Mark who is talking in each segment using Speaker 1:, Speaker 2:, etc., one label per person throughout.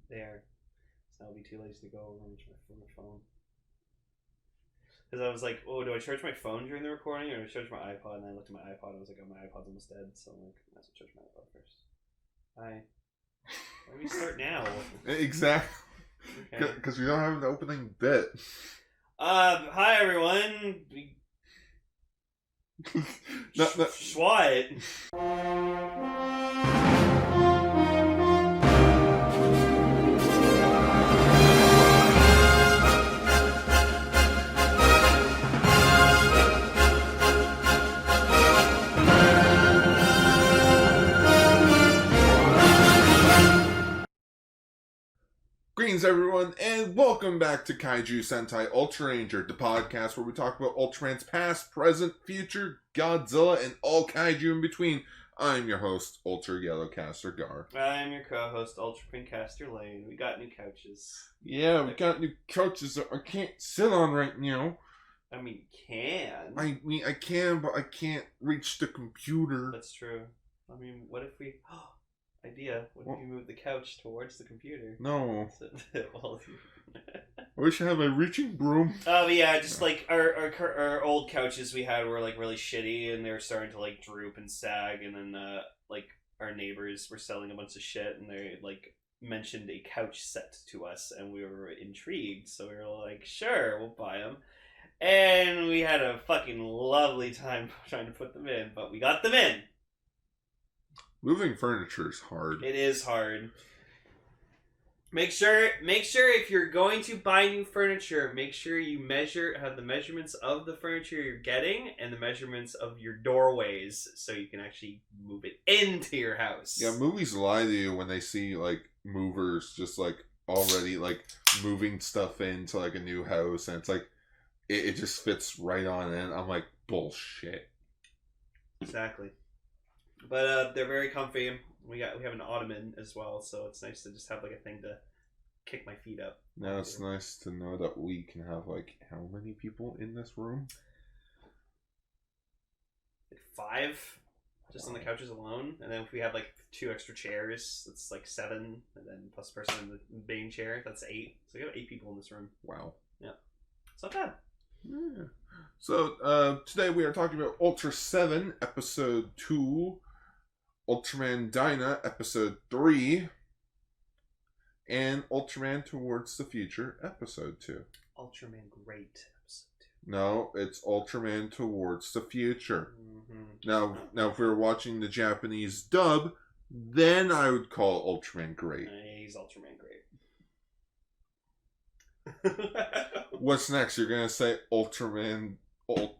Speaker 1: there. So I'll be too lazy to go over and reach my phone. Because I was like, oh, do I charge my phone during the recording or do I charge my iPod? And I looked at my iPod and I was like, oh, my iPod's almost dead. So I'm like, I have to charge my iPod first. Why don't we start now?
Speaker 2: Exactly. Because
Speaker 1: Okay.
Speaker 2: we don't have an opening bit.
Speaker 1: Hi everyone. What?
Speaker 2: Greetings, everyone, and welcome back to Kaiju Sentai Ultraranger, the podcast where we talk about Ultraman's past, present, future, Godzilla, and all kaiju in between. I'm your host, Ultra Yellow Caster Gar.
Speaker 1: I'm your co-host, Ultraman Caster Lane. We got new couches.
Speaker 2: Yeah, we got new couches that I can't sit on right now.
Speaker 1: I mean, can.
Speaker 2: I mean, I can, but I can't reach the computer.
Speaker 1: That's true. I mean, what if we... Idea. What if you move the couch towards the computer?
Speaker 2: No.
Speaker 1: Well,
Speaker 2: I wish I had my reaching broom.
Speaker 1: oh yeah, just like our old couches we had were like really shitty, and they were starting to like droop and sag, and then like our neighbors were selling a bunch of shit, and they like mentioned a couch set to us, and we were intrigued, so we were like, sure, we'll buy them, and we had a fucking lovely time trying to put them in, but we got them in.
Speaker 2: Moving furniture is hard.
Speaker 1: It is hard. Make sure if you're going to buy new furniture, make sure you have the measurements of the furniture you're getting and the measurements of your doorways so you can actually move it into your house.
Speaker 2: Yeah, movies lie to you when they see like movers just like already like moving stuff into like a new house, and it's like it just fits right on in. I'm like, bullshit.
Speaker 1: Exactly. But they're very comfy. We have an ottoman as well, so it's nice to just have like a thing to kick my feet up.
Speaker 2: Now it's nice to know that we can have like how many people in this room?
Speaker 1: Like 5, just on the couches alone, and then if we have like 2 extra chairs, that's like 7, and then plus the person in the main chair, that's 8. So we have 8 people in this room.
Speaker 2: Wow.
Speaker 1: Yeah, it's not bad.
Speaker 2: Yeah. So today we are talking about Ultraseven episode 2. Ultraman Dyna, episode 3, and Ultraman Towards the Future, episode 2.
Speaker 1: Ultraman Great, episode 2.
Speaker 2: No, it's Ultraman Towards the Future.
Speaker 1: Mm-hmm.
Speaker 2: Now, if we were watching the Japanese dub, then I would call Ultraman Great.
Speaker 1: He's Ultraman Great.
Speaker 2: What's next? You're gonna say Ultraman,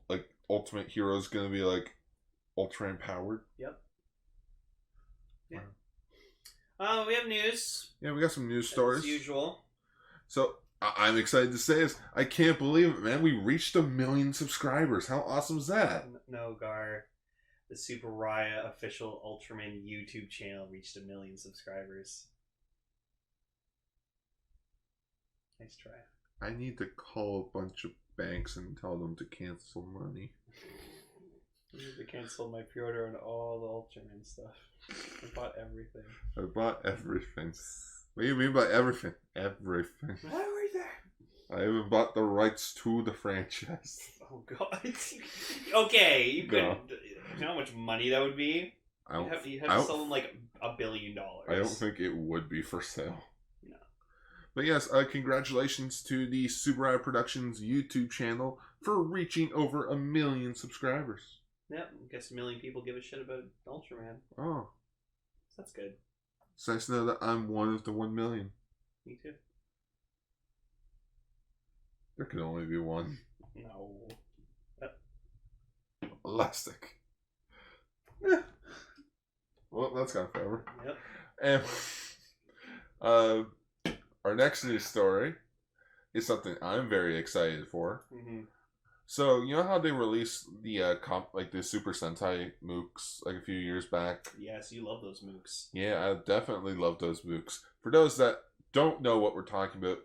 Speaker 2: like Ultimate Hero's gonna be like Ultraman powered?
Speaker 1: Yep. Yeah. We have news.
Speaker 2: Yeah, we got some news stories.
Speaker 1: As usual.
Speaker 2: So, I'm excited to say this. I can't believe it, man. We reached 1 million subscribers. How awesome is that?
Speaker 1: No, Gar. The Super Raya official Ultraman YouTube channel reached 1 million subscribers. Nice try.
Speaker 2: I need to call a bunch of banks and tell them to cancel money.
Speaker 1: I need to cancel my pre-order on all the Ultraman stuff. I bought everything.
Speaker 2: I bought everything. What do you mean by everything? Everything.
Speaker 1: Everything.
Speaker 2: I even bought the rights to the franchise.
Speaker 1: Oh god. Okay, you could.
Speaker 2: No.
Speaker 1: You know how much money that would be? You have to sell them like $1 billion.
Speaker 2: I don't think it would be for sale.
Speaker 1: No.
Speaker 2: But yes, congratulations to the Subaru Productions YouTube channel for reaching over 1 million subscribers.
Speaker 1: Yep, I guess 1 million people give a shit about Ultraman.
Speaker 2: Oh.
Speaker 1: That's good.
Speaker 2: It's nice to know that I'm one of the 1 million.
Speaker 1: Me too.
Speaker 2: There can only be one.
Speaker 1: No.
Speaker 2: Elastic. Yeah. Well, that's gone forever.
Speaker 1: Yep.
Speaker 2: And our next news story is something I'm very excited for.
Speaker 1: Mm-hmm.
Speaker 2: So, you know how they released the the Super Sentai MOOCs like a few years back?
Speaker 1: Yes, you love those MOOCs.
Speaker 2: Yeah, I definitely love those MOOCs. For those that don't know what we're talking about,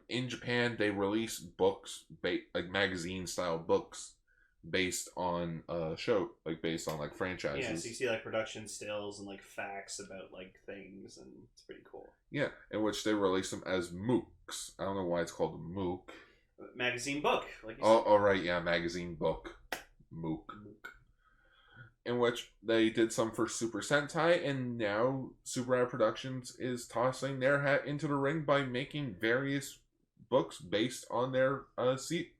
Speaker 2: in Japan they release books, like magazine style books, based on a show, like based on like
Speaker 1: Yeah,
Speaker 2: franchises.
Speaker 1: so you see like production stills and like facts about like things, and it's pretty cool.
Speaker 2: Yeah, in which they release them as MOOCs. I don't know why it's called a MOOC.
Speaker 1: Magazine book, like you
Speaker 2: Oh,
Speaker 1: said.
Speaker 2: all right, yeah, magazine book, MOOC. In which they did some for Super Sentai, and now Super Eye Productions is tossing their hat into the ring by making various books based on their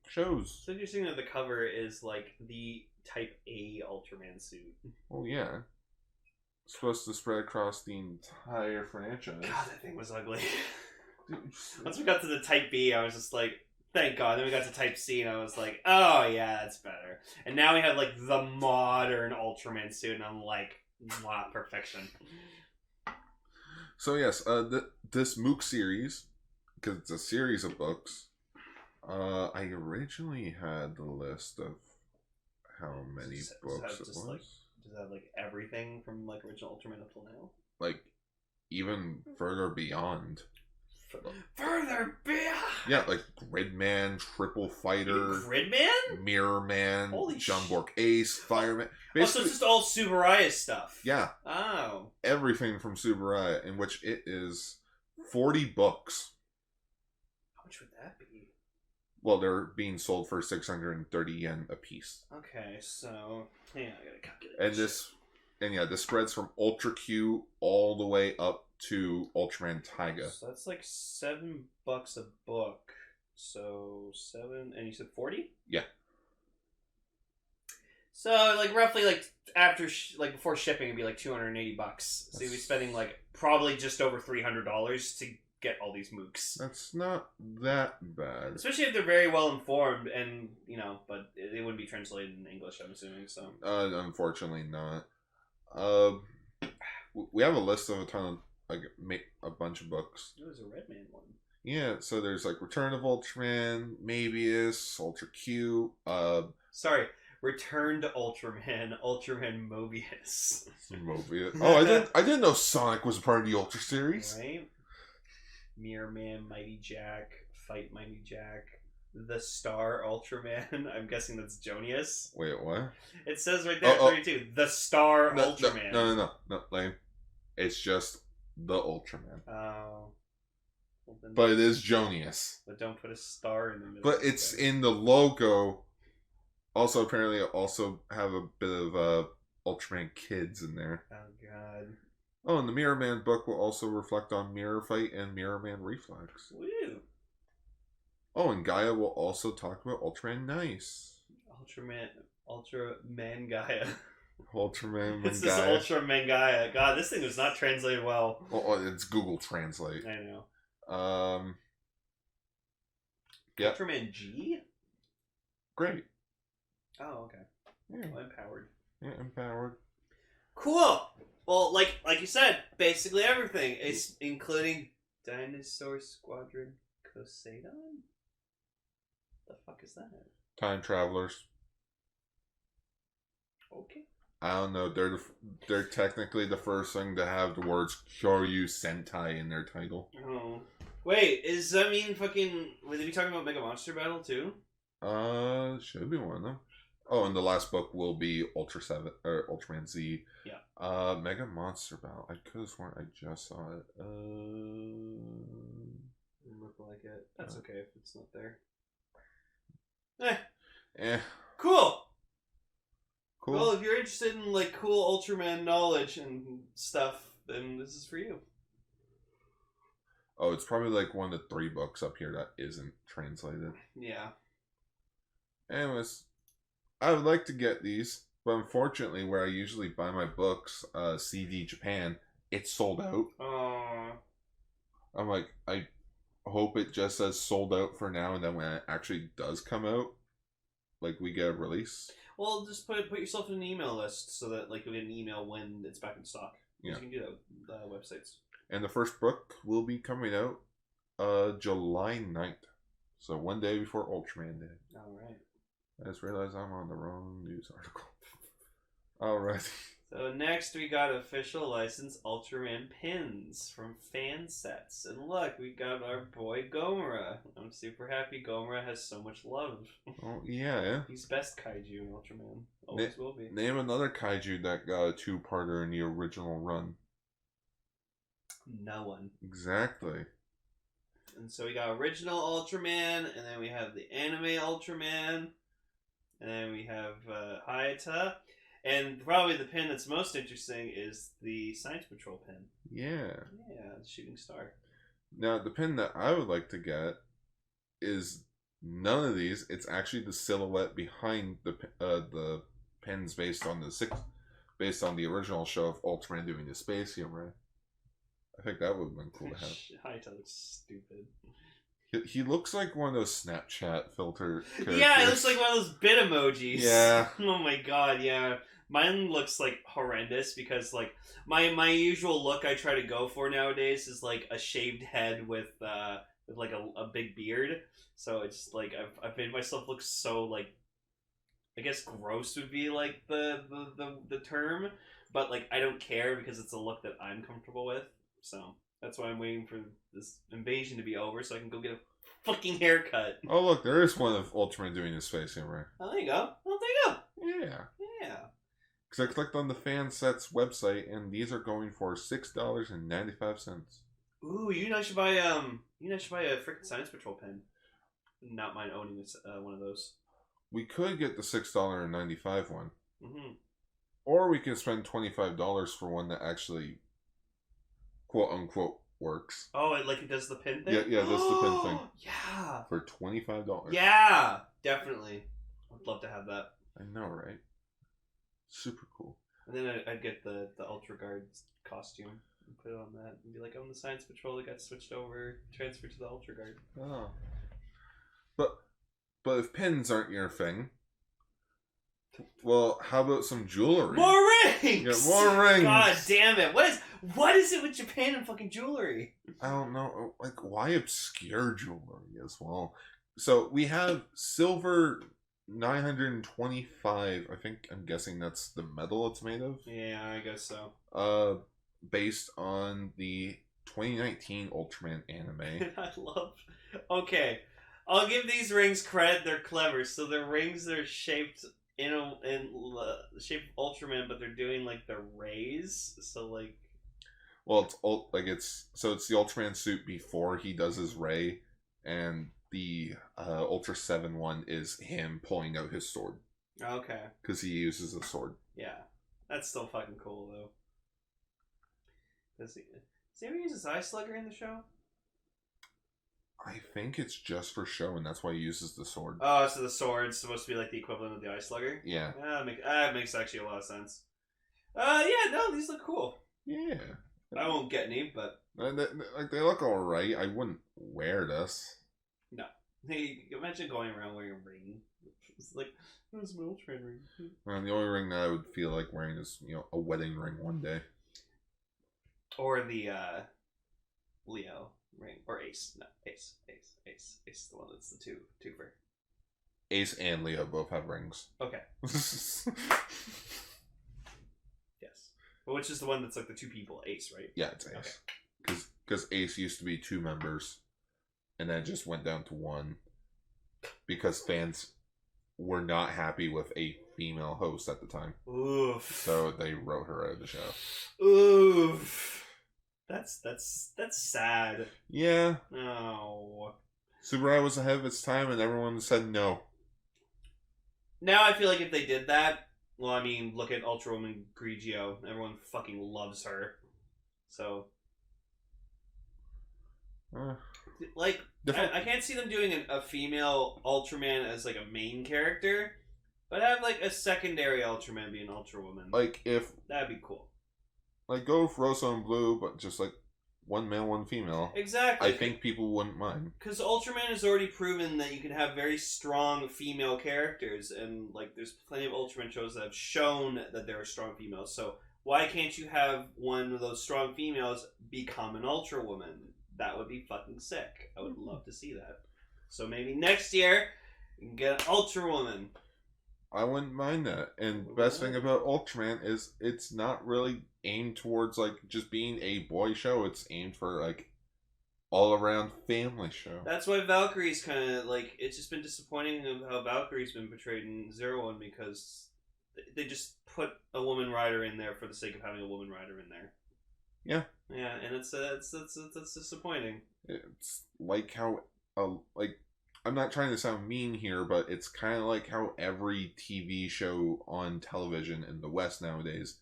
Speaker 2: shows.
Speaker 1: So interesting that the cover is like the Type A Ultraman suit.
Speaker 2: Oh yeah, supposed to spread across the entire franchise.
Speaker 1: God, that thing was ugly. Once we got to the Type B, I was just like, thank God. Then we got to Type C, and I was like, oh yeah, that's better. And now we have like the modern Ultraman suit, and I'm like, wow, perfection.
Speaker 2: So yes, this MOOC series, because it's a series of books. I originally had the list of how many books it was.
Speaker 1: Like, does that have like everything from like original Ultraman up till now?
Speaker 2: Like even further beyond.
Speaker 1: Further beyond.
Speaker 2: Yeah, like Gridman, Triple Fighter,
Speaker 1: Gridman,
Speaker 2: Mirror Man, Jumbork Ace, Fireman.
Speaker 1: Basically, oh, so it's just all Subaraya stuff.
Speaker 2: Yeah.
Speaker 1: Oh.
Speaker 2: Everything from Subaraya, in which it is 40 books.
Speaker 1: How much would that be?
Speaker 2: Well, they're being sold for 630 yen a piece.
Speaker 1: Okay, so yeah, I gotta calculate.
Speaker 2: And this spreads from Ultra Q all the way up to Ultraman Taiga.
Speaker 1: So that's like $7 a book. So 7, and you said 40?
Speaker 2: Yeah.
Speaker 1: So like roughly like after before shipping, it'd be like $280. So you'd be spending like probably just over $300 to get all these MOOCs.
Speaker 2: That's not that bad.
Speaker 1: Especially if they're very well informed, and but they wouldn't be translated in English, I'm assuming. So.
Speaker 2: Unfortunately not. We have a list of a ton of a bunch of books.
Speaker 1: There was a Redman one.
Speaker 2: Yeah, so there's like Return of Ultraman, Mabius, Ultra Q.
Speaker 1: Sorry, Return to Ultraman, Ultraman Mobius.
Speaker 2: Mobius. Oh, I didn't know Sonic was a part of the Ultra series.
Speaker 1: Right. Mirror Man, Mighty Jack, Fight Mighty Jack, The Star Ultraman. I'm guessing that's Jonius.
Speaker 2: Wait, what?
Speaker 1: It says right there, 32. The Star Ultraman.
Speaker 2: No, Lane. It's just the Ultraman.
Speaker 1: Oh. Well,
Speaker 2: but it is Jonius.
Speaker 1: But don't put a star in the middle.
Speaker 2: But it's in the logo. Also, apparently, it also have a bit of Ultraman Kids in there.
Speaker 1: Oh, God.
Speaker 2: Oh, and the Mirror Man book will also reflect on Mirror Fight and Mirror Man Reflex.
Speaker 1: Woo!
Speaker 2: Oh, and Gaia will also talk about Ultraman Nice.
Speaker 1: Ultraman Gaia.
Speaker 2: Ultraman
Speaker 1: It's this Ultraman Gaia. God, this thing was not translated well.
Speaker 2: Oh, it's Google Translate.
Speaker 1: I know.
Speaker 2: Yeah.
Speaker 1: Ultraman G?
Speaker 2: Great.
Speaker 1: Oh, okay.
Speaker 2: Yeah.
Speaker 1: Well, empowered.
Speaker 2: Yeah, empowered.
Speaker 1: Cool! Well, like you said, basically everything. It's including Dinosaur Squadron Poseidon? The fuck is that?
Speaker 2: Time Travelers.
Speaker 1: Okay.
Speaker 2: I don't know. They're technically the first thing to have the words Kaiju Sentai in their title.
Speaker 1: Oh. Wait, does that mean fucking... Would they be talking about Mega Monster Battle too?
Speaker 2: Should be one of them. Oh, and the last book will be Ultraseven or Ultraman Z.
Speaker 1: Yeah.
Speaker 2: Mega Monster Battle. I could have sworn I just saw it.
Speaker 1: Doesn't look like it. That's okay if it's not there. Cool.
Speaker 2: Cool.
Speaker 1: Well, if you're interested in like cool Ultraman knowledge and stuff, then this is for you.
Speaker 2: Oh, it's probably like one of the 3 books up here that isn't translated.
Speaker 1: Yeah.
Speaker 2: Anyways, I would like to get these, but unfortunately, where I usually buy my books, CD Japan, it's sold out. I'm like, I hope it just says sold out for now, and then when it actually does come out, like we get a release.
Speaker 1: Well, just put yourself in an email list so that like you'll get an email when it's back in stock. Yeah. You can do that with websites. And
Speaker 2: the first book will be coming out July 9th. So one day before Ultraman Day.
Speaker 1: Alright.
Speaker 2: I just realized I'm on the wrong news article. Alright.
Speaker 1: So next we got official licensed Ultraman Pins from fan sets. And look, we got our boy Gomora. I'm super happy Gomora has so much love.
Speaker 2: Oh, yeah.
Speaker 1: He's best kaiju in Ultraman. Always will be.
Speaker 2: Name another kaiju that got a two-parter in the original run.
Speaker 1: No one.
Speaker 2: Exactly.
Speaker 1: And so we got original Ultraman, and then we have the anime Ultraman, and then we have Hayata. And probably the pin that's most interesting is the Science Patrol pin.
Speaker 2: Yeah.
Speaker 1: Yeah, the shooting star.
Speaker 2: Now, the pin that I would like to get is none of these. It's actually the silhouette behind the pins based on the original show of Ultraman doing the space humor. I think that would have been cool to have.
Speaker 1: Hayata looks stupid.
Speaker 2: He looks like one of those Snapchat filter characters.
Speaker 1: Yeah, it looks like one of those bit emojis.
Speaker 2: Yeah.
Speaker 1: Oh my god, yeah. Mine looks like horrendous because like my usual look I try to go for nowadays is like a shaved head with like a big beard. So it's like I've made myself look so like, I guess gross would be like the term, but like I don't care because it's a look that I'm comfortable with. So that's why I'm waiting for this invasion to be over so I can go get a fucking haircut.
Speaker 2: Oh look, there is one of Ultraman doing his face humor.
Speaker 1: Oh, there you go. Oh, there you go.
Speaker 2: Yeah.
Speaker 1: Yeah.
Speaker 2: Because I clicked on the fan sets website and these are going for $6.95.
Speaker 1: Ooh, you know I should buy a freaking Science Patrol pen. Not mind owning one of those.
Speaker 2: We could get the $6.95 one.
Speaker 1: Mm-hmm.
Speaker 2: Or we could spend $25 for one that actually quote unquote works.
Speaker 1: Oh, it does the pin thing?
Speaker 2: Yeah, it does the pin thing.
Speaker 1: Yeah.
Speaker 2: For $25.
Speaker 1: Yeah, definitely. I'd love to have that.
Speaker 2: I know, right? Super cool.
Speaker 1: And then I'd get the Ultra Guard costume and put it on that and be like, I'm the Science Patrol that got switched over, transferred to the Ultra Guard.
Speaker 2: Oh. But if pins aren't your thing, well, how about some jewelry?
Speaker 1: More rings!
Speaker 2: Yeah, more rings!
Speaker 1: God damn it. What is it with Japan and fucking jewelry?
Speaker 2: I don't know. Like, why obscure jewelry as well? So, we have silver 925. I'm guessing that's the metal it's made of.
Speaker 1: Yeah, I guess so.
Speaker 2: Based on the 2019 Ultraman anime.
Speaker 1: I love... Okay. I'll give these rings credit. They're clever. So the rings are shaped in the shape of Ultraman, but they're doing like the rays. So like,
Speaker 2: well, it's the Ultraman suit before he does his ray, and the Ultraseven one is him pulling out his sword.
Speaker 1: Okay.
Speaker 2: Because he uses a sword.
Speaker 1: Yeah, that's still fucking cool though. Does he ever use his eye slugger in the show?
Speaker 2: I think it's just for show, and that's why he uses the sword.
Speaker 1: Oh, so the sword's supposed to be like the equivalent of the eye slugger?
Speaker 2: Yeah.
Speaker 1: That makes actually a lot of sense. Yeah, no, these look cool.
Speaker 2: Yeah.
Speaker 1: I won't get any, but...
Speaker 2: They look alright. I wouldn't wear this.
Speaker 1: No. Hey, imagine going around wearing a ring. It's like, where's my Ultraman ring?
Speaker 2: The only ring that I would feel like wearing is, a wedding ring one day.
Speaker 1: Or the, Leo ring. Or Ace. No, Ace. Ace is the one that's the twofer.
Speaker 2: Ace and Leo both have rings.
Speaker 1: Okay. Yes. But which is the one that's like the two people? Ace, right?
Speaker 2: Yeah, it's Ace.
Speaker 1: Okay.
Speaker 2: Because Ace used to be 2 members, and then it just went down to 1. Because fans were not happy with a female host at the time.
Speaker 1: Oof.
Speaker 2: So they wrote her out of the show.
Speaker 1: Oof. That's sad.
Speaker 2: Yeah.
Speaker 1: Oh.
Speaker 2: Subaru was ahead of its time, and everyone said no.
Speaker 1: Now I feel like if they did that, well, I mean, look at Ultrawoman Grigio. Everyone fucking loves her. So, like, I can't see them doing a female Ultraman as like a main character, but have like a secondary Ultraman be an Ultrawoman.
Speaker 2: Like if
Speaker 1: that'd be cool.
Speaker 2: Like go with Rosa and Blue, but just like 1 male, 1 female.
Speaker 1: Exactly.
Speaker 2: I think people wouldn't mind.
Speaker 1: Because Ultraman has already proven that you can have very strong female characters, and like there's plenty of Ultraman shows that have shown that there are strong females. So why can't you have one of those strong females become an Ultra Woman? That would be fucking sick. I would love to see that. So maybe next year you can get an Ultra Woman.
Speaker 2: I wouldn't mind that. And best thing about Ultraman is it's not really aimed towards like just being a boy show. It's aimed for like all around family show.
Speaker 1: That's why Valkyrie's kind of like, it's just been disappointing of how Valkyrie's been portrayed in Zero One, because they just put a woman rider in there for the sake of having a woman rider in there.
Speaker 2: Yeah.
Speaker 1: Yeah, and it's disappointing.
Speaker 2: It's like how like, I'm not trying to sound mean here, but it's kind of like how every TV show on television in the West nowadays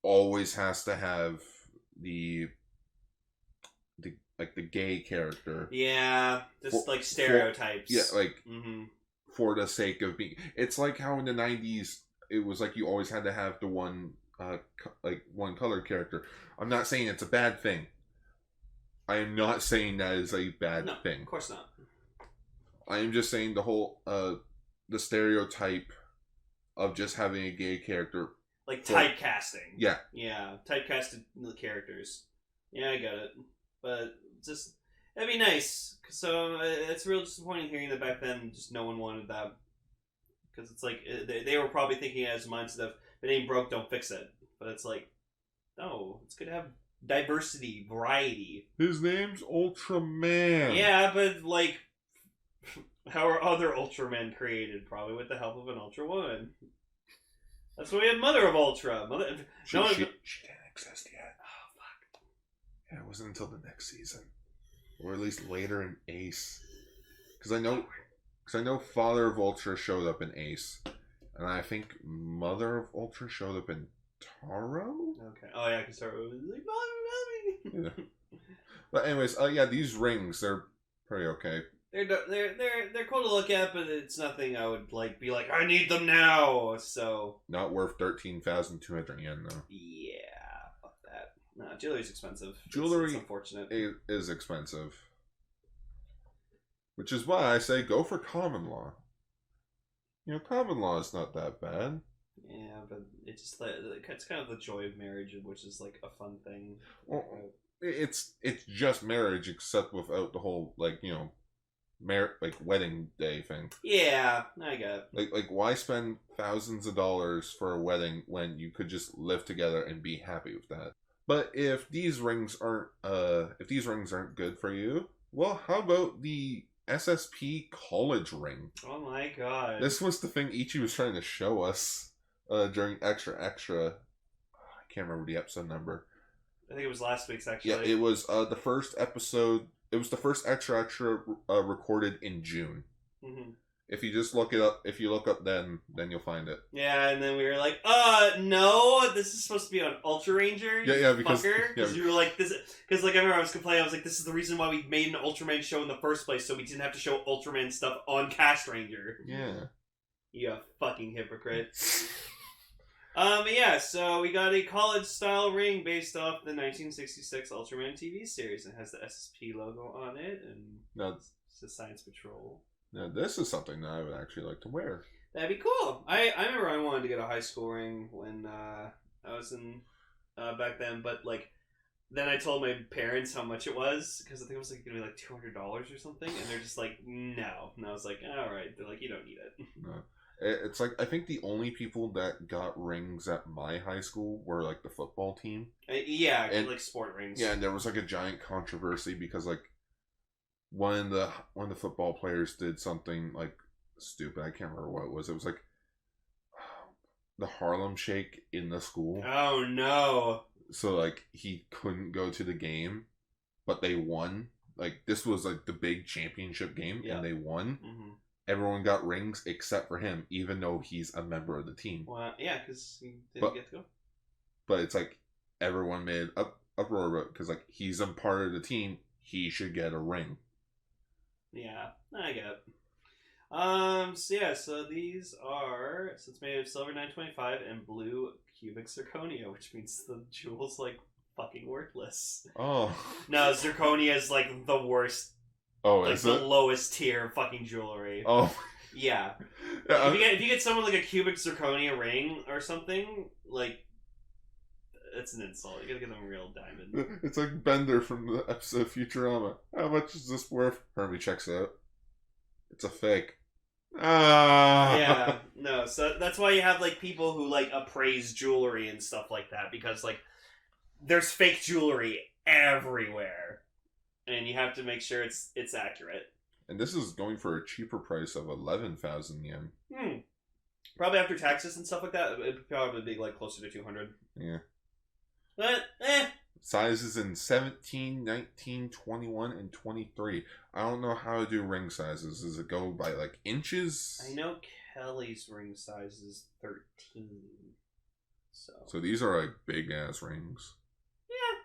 Speaker 2: always has to have the gay character.
Speaker 1: Yeah, just like stereotypes.
Speaker 2: For the sake of being. It's like how in the 90s it was like you always had to have the one colored character. I'm not saying it's a bad thing. I am not saying that is a bad thing.
Speaker 1: Of course not.
Speaker 2: I am just saying the whole the stereotype of just having a gay character,
Speaker 1: like typecasting.
Speaker 2: Yeah,
Speaker 1: typecasted characters. Yeah, I got it. But just, that'd be nice. So it's real disappointing hearing that back then just no one wanted that, because it's like they were probably thinking as a mindset of, if it ain't broke, don't fix it. But it's like, no, it's good to have diversity, variety.
Speaker 2: His name's Ultraman.
Speaker 1: Yeah, but like, how are other Ultramen created? Probably with the help of an Ultra Woman. That's why we had Mother of Ultra.
Speaker 2: She didn't exist yet.
Speaker 1: Oh, fuck.
Speaker 2: Yeah, it wasn't until the next season. Or at least later in Ace. Because I know Father of Ultra showed up in Ace. And I think Mother of Ultra showed up in Taro?
Speaker 1: Okay. Oh, yeah, because Taro was like, Mommy, Mommy!
Speaker 2: Yeah. But anyways, these rings, they're pretty okay.
Speaker 1: They're cool to look at, but it's nothing I would like be like, I need them now. So
Speaker 2: not worth 13,200 yen though.
Speaker 1: Yeah, fuck that. No, jewelry's expensive.
Speaker 2: Jewelry
Speaker 1: it's unfortunate.
Speaker 2: Is expensive, which is why I say go for common law. You know, common law is not that bad.
Speaker 1: Yeah, but it's kind of the joy of marriage, which is like a fun thing.
Speaker 2: Well, it's just marriage, except without the whole wedding day thing.
Speaker 1: Yeah, I get
Speaker 2: it. Like why spend thousands of dollars for a wedding when you could just live together and be happy with that? But if these rings aren't good for you, well, how about the SSP college ring?
Speaker 1: Oh my god!
Speaker 2: This was the thing Ichi was trying to show us during Extra. I can't remember the episode number.
Speaker 1: I think it was last week's actually.
Speaker 2: Yeah, it was the first episode. It was the first Extra recorded in June.
Speaker 1: Mm-hmm.
Speaker 2: If you just look it up, if you look up then you'll find it.
Speaker 1: Yeah, and then we were like, no, this is supposed to be on Ultraranger.
Speaker 2: Yeah, because
Speaker 1: you were like this, because like I remember I was complaining. I was like, this is the reason why we made an Ultraman show in the first place, so we didn't have to show Ultraman stuff on Castranger.
Speaker 2: Yeah.
Speaker 1: You fucking hypocrite. Yeah, so we got a college-style ring based off the 1966 Ultraman TV series. It has the SSP logo on it, and it's the Science Patrol.
Speaker 2: Now, this is something that I would actually like to wear.
Speaker 1: That'd be cool. I remember I wanted to get a high school ring when I was in back then, but like then I told my parents how much it was, because I think it was like gonna be like $200 or something, and they're just like, no. And I was like, all right. They're like, you don't need it.
Speaker 2: No. It's like, I think the only people that got rings at my high school were like the football team.
Speaker 1: Yeah, and like sport rings.
Speaker 2: Yeah, and there was like a giant controversy because like one of the football players did something like stupid. I can't remember what it was. It was like the Harlem Shake in the school.
Speaker 1: Oh no.
Speaker 2: So like he couldn't go to the game, but they won. Like this was like the big championship game, and they won. Mm-hmm. Everyone got rings except for him, even though he's a member of the team.
Speaker 1: Well, yeah, because he didn't get to go.
Speaker 2: But it's like everyone made uproar about it because like he's a part of the team, he should get a ring.
Speaker 1: Yeah, I get it. So these are, so it's made of silver 925 and blue cubic zirconia, which means the jewel's like fucking worthless.
Speaker 2: Oh.
Speaker 1: No, zirconia is like the worst.
Speaker 2: Oh,
Speaker 1: like
Speaker 2: is
Speaker 1: the
Speaker 2: it?
Speaker 1: lowest tier of fucking jewelry.
Speaker 2: Oh.
Speaker 1: Yeah. If you get someone like a cubic zirconia ring or something, like, it's an insult. You gotta get them a real diamond.
Speaker 2: It's like Bender from the episode Futurama. How much is this worth? Herbie checks it out. It's a fake.
Speaker 1: Yeah, no. So that's why you have like people who like appraise jewelry and stuff like that, because like there's fake jewelry everywhere, and you have to make sure it's accurate.
Speaker 2: And this is going for a cheaper price of 11,000 yen.
Speaker 1: Probably after taxes and stuff like that, it'd probably be like closer to 200.
Speaker 2: Yeah.
Speaker 1: But
Speaker 2: Sizes in 17, 19, 21, and 23. I don't know how to do ring sizes. Does it go by like inches?
Speaker 1: I know Kelly's ring size is 13.
Speaker 2: So these are like big ass rings.
Speaker 1: Yeah.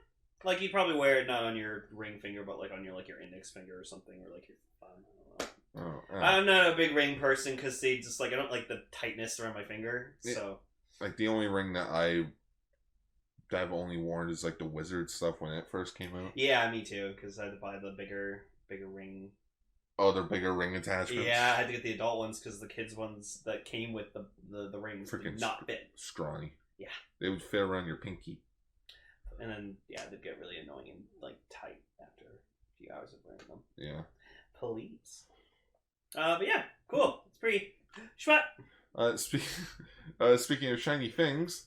Speaker 1: Like you'd probably wear it not on your ring finger, but like on your index finger or something, or like your thumb. I don't know.
Speaker 2: Oh,
Speaker 1: I'm not a big ring person because they just like I don't like the tightness around my finger. So
Speaker 2: like the only ring that I've only worn is like the wizard stuff when it first came out.
Speaker 1: Yeah, me too. Because I had to buy the bigger ring.
Speaker 2: Oh, they're bigger ring attachments.
Speaker 1: Yeah, I had to get the adult ones because the kids ones that came with the rings
Speaker 2: freaking
Speaker 1: did not fit.
Speaker 2: Scrawny.
Speaker 1: Yeah,
Speaker 2: they would fit around your pinky.
Speaker 1: And then they'd get really annoying and like tight after a few hours of wearing them.
Speaker 2: Yeah.
Speaker 1: Police. But yeah, cool. It's pretty schwat.
Speaker 2: Speaking of shiny things,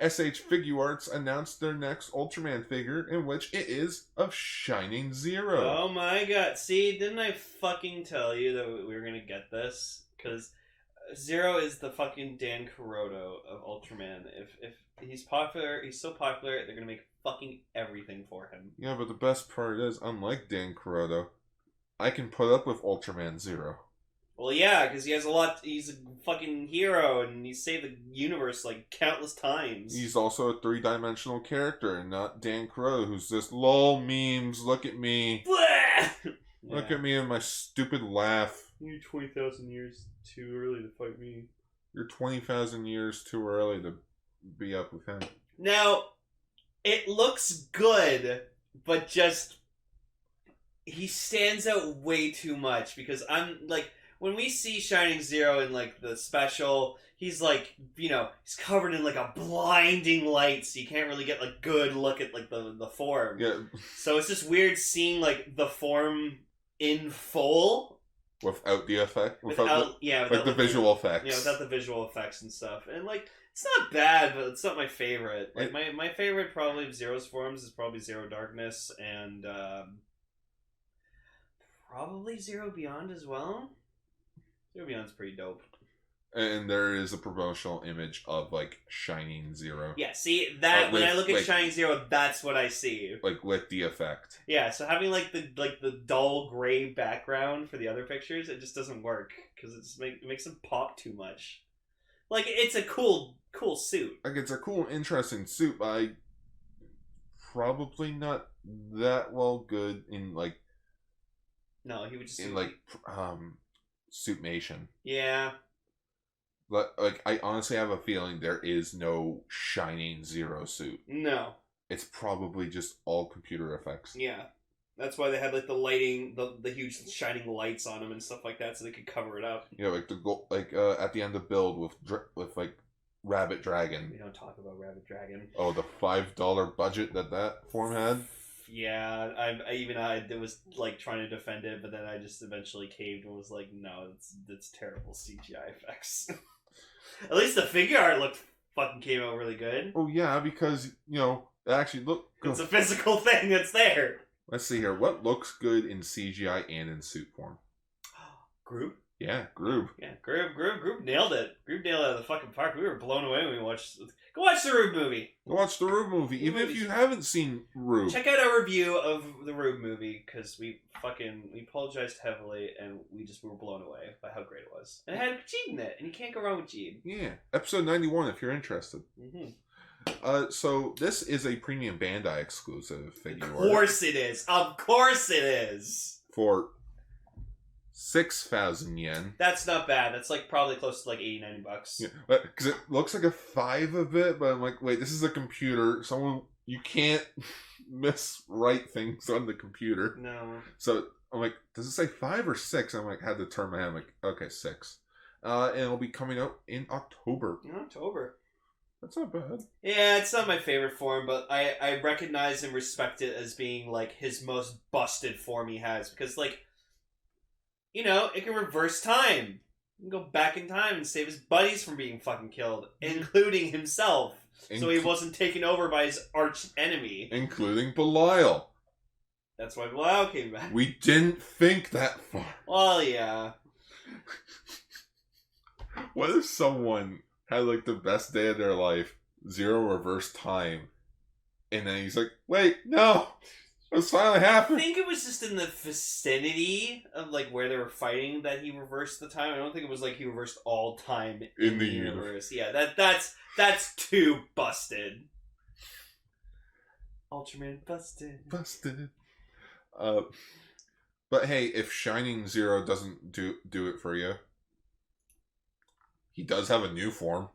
Speaker 2: SH Figuarts announced their next Ultraman figure, in which it is of Shining Zero.
Speaker 1: Oh my god. See, didn't I fucking tell you that we were gonna get this? Because Zero is the fucking Dan Kuroto of Ultraman. If he's popular, he's so popular, they're gonna make fucking everything for him.
Speaker 2: Yeah, but the best part is, unlike Dan Kuroto, I can put up with Ultraman Zero.
Speaker 1: Well, yeah, because he has a lot. He's a fucking hero, and he saved the universe like countless times.
Speaker 2: He's also a three-dimensional character, and not Dan Kuroto, who's just lol memes. Look at me. Look at me and my stupid laugh.
Speaker 1: You're 20,000 years too early to fight me.
Speaker 2: You're 20,000 years too early to be up with him.
Speaker 1: Now, it looks good, but just he stands out way too much because I'm like. When we see Shining Zero in, like, the special, he's, like, he's covered in, like, a blinding light, so you can't really get, like, good look at, like, the form.
Speaker 2: Yeah.
Speaker 1: So it's just weird seeing, like, the form in full.
Speaker 2: Without the effect?
Speaker 1: Without
Speaker 2: the visual effects.
Speaker 1: Yeah, without the visual effects and stuff. And, like, it's not bad, but it's not my favorite. Like, my favorite probably of Zero's forms is probably Zero Darkness and, probably Zero Beyond as well. Zero Beyond's pretty dope.
Speaker 2: And there is a promotional image of, like, Shining Zero.
Speaker 1: Yeah, see, that, when I look at Shining Zero, that's what I see.
Speaker 2: Like, with the effect.
Speaker 1: Yeah, so having, like, the dull gray background for the other pictures, it just doesn't work, because it makes them pop too much. Like, it's a cool suit.
Speaker 2: Like, it's a cool, interesting suit, but probably not that well good in, like...
Speaker 1: No, he would just...
Speaker 2: In, like, Suitmation.
Speaker 1: Yeah.
Speaker 2: But, like, I honestly have a feeling there is no Shining Zero suit.
Speaker 1: No.
Speaker 2: It's probably just all computer effects.
Speaker 1: Yeah. That's why they had, like, the lighting, the huge shining lights on them and stuff like that, so they could cover it up.
Speaker 2: Yeah, like, at the end of build with like, Rabbit Dragon.
Speaker 1: We don't talk about Rabbit Dragon.
Speaker 2: Oh, the $5 budget that form had?
Speaker 1: Yeah, I was like trying to defend it, but then I just eventually caved and was like, no, that's terrible CGI effects. At least the figure art came out really good.
Speaker 2: Oh yeah, because it actually
Speaker 1: it's a physical thing that's there.
Speaker 2: Let's see here. What looks good in CGI and in suit form?
Speaker 1: Groob?
Speaker 2: Yeah, Groob.
Speaker 1: Yeah, Groob nailed it. Groob nailed it out of the fucking park. We were blown away when we watched. Go watch the Rube movie.
Speaker 2: Go watch the Rube movie, even if you haven't seen Rube.
Speaker 1: Check out our review of the Rube movie because we apologized heavily and we were blown away by how great it was. And it had Gene in it, and you can't go wrong with Gene.
Speaker 2: Yeah, episode 91 if you're interested.
Speaker 1: Mm-hmm.
Speaker 2: So this is a premium Bandai exclusive figure.
Speaker 1: Of course it is. Of course it is.
Speaker 2: For 6,000 yen.
Speaker 1: That's not bad. That's like probably close to like $80-$90.
Speaker 2: Yeah, because it looks like a 5 a bit, but I'm like, wait, this is a computer. You can't miswrite things on the computer.
Speaker 1: No.
Speaker 2: So I'm like, does it say 5 or 6? I'm like, had to turn my head. I'm like, okay, 6. And it'll be coming out in October.
Speaker 1: In October.
Speaker 2: That's not bad.
Speaker 1: Yeah, it's not my favorite form, but I recognize and respect it as being like his most busted form he has because like. It can reverse time. He can go back in time and save his buddies from being fucking killed, including himself, so he wasn't taken over by his arch enemy.
Speaker 2: Including Belial.
Speaker 1: That's why Belial came back.
Speaker 2: We didn't think that far.
Speaker 1: Well, yeah.
Speaker 2: What if someone had like the best day of their life, 0 reverse time, and then he's like, wait, no, what's finally
Speaker 1: I
Speaker 2: happened?
Speaker 1: think it was just in the vicinity of like where they were fighting that he reversed the time. I don't think it was like he reversed all time in the universe. Yeah, that's too busted. Ultraman busted.
Speaker 2: Busted. But hey, if Shining Zero doesn't do it for you, he does have a new form.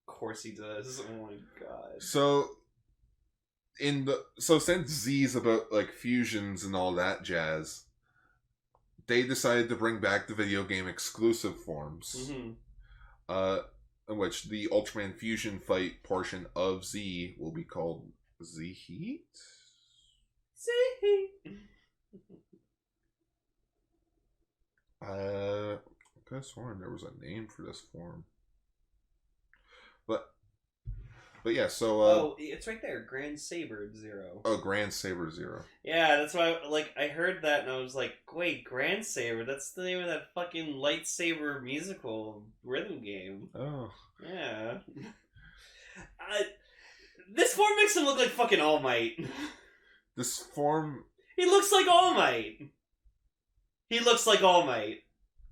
Speaker 1: Of course he does. Oh my god.
Speaker 2: So since Z's about like fusions and all that jazz, they decided to bring back the video game exclusive forms. In which the Ultraman fusion fight portion of Z will be called Z Heat?
Speaker 1: Z Heat.
Speaker 2: I could have sworn there was a name for this form. But yeah, so
Speaker 1: it's right there, Grand Saber Zero.
Speaker 2: Oh, Grand Saber Zero.
Speaker 1: Yeah, that's why I heard that and I was like, wait, Grand Saber, that's the name of that fucking lightsaber musical rhythm game.
Speaker 2: Oh.
Speaker 1: Yeah. This form makes him look like fucking All Might.
Speaker 2: This form...
Speaker 1: He looks like All Might. He looks like All Might.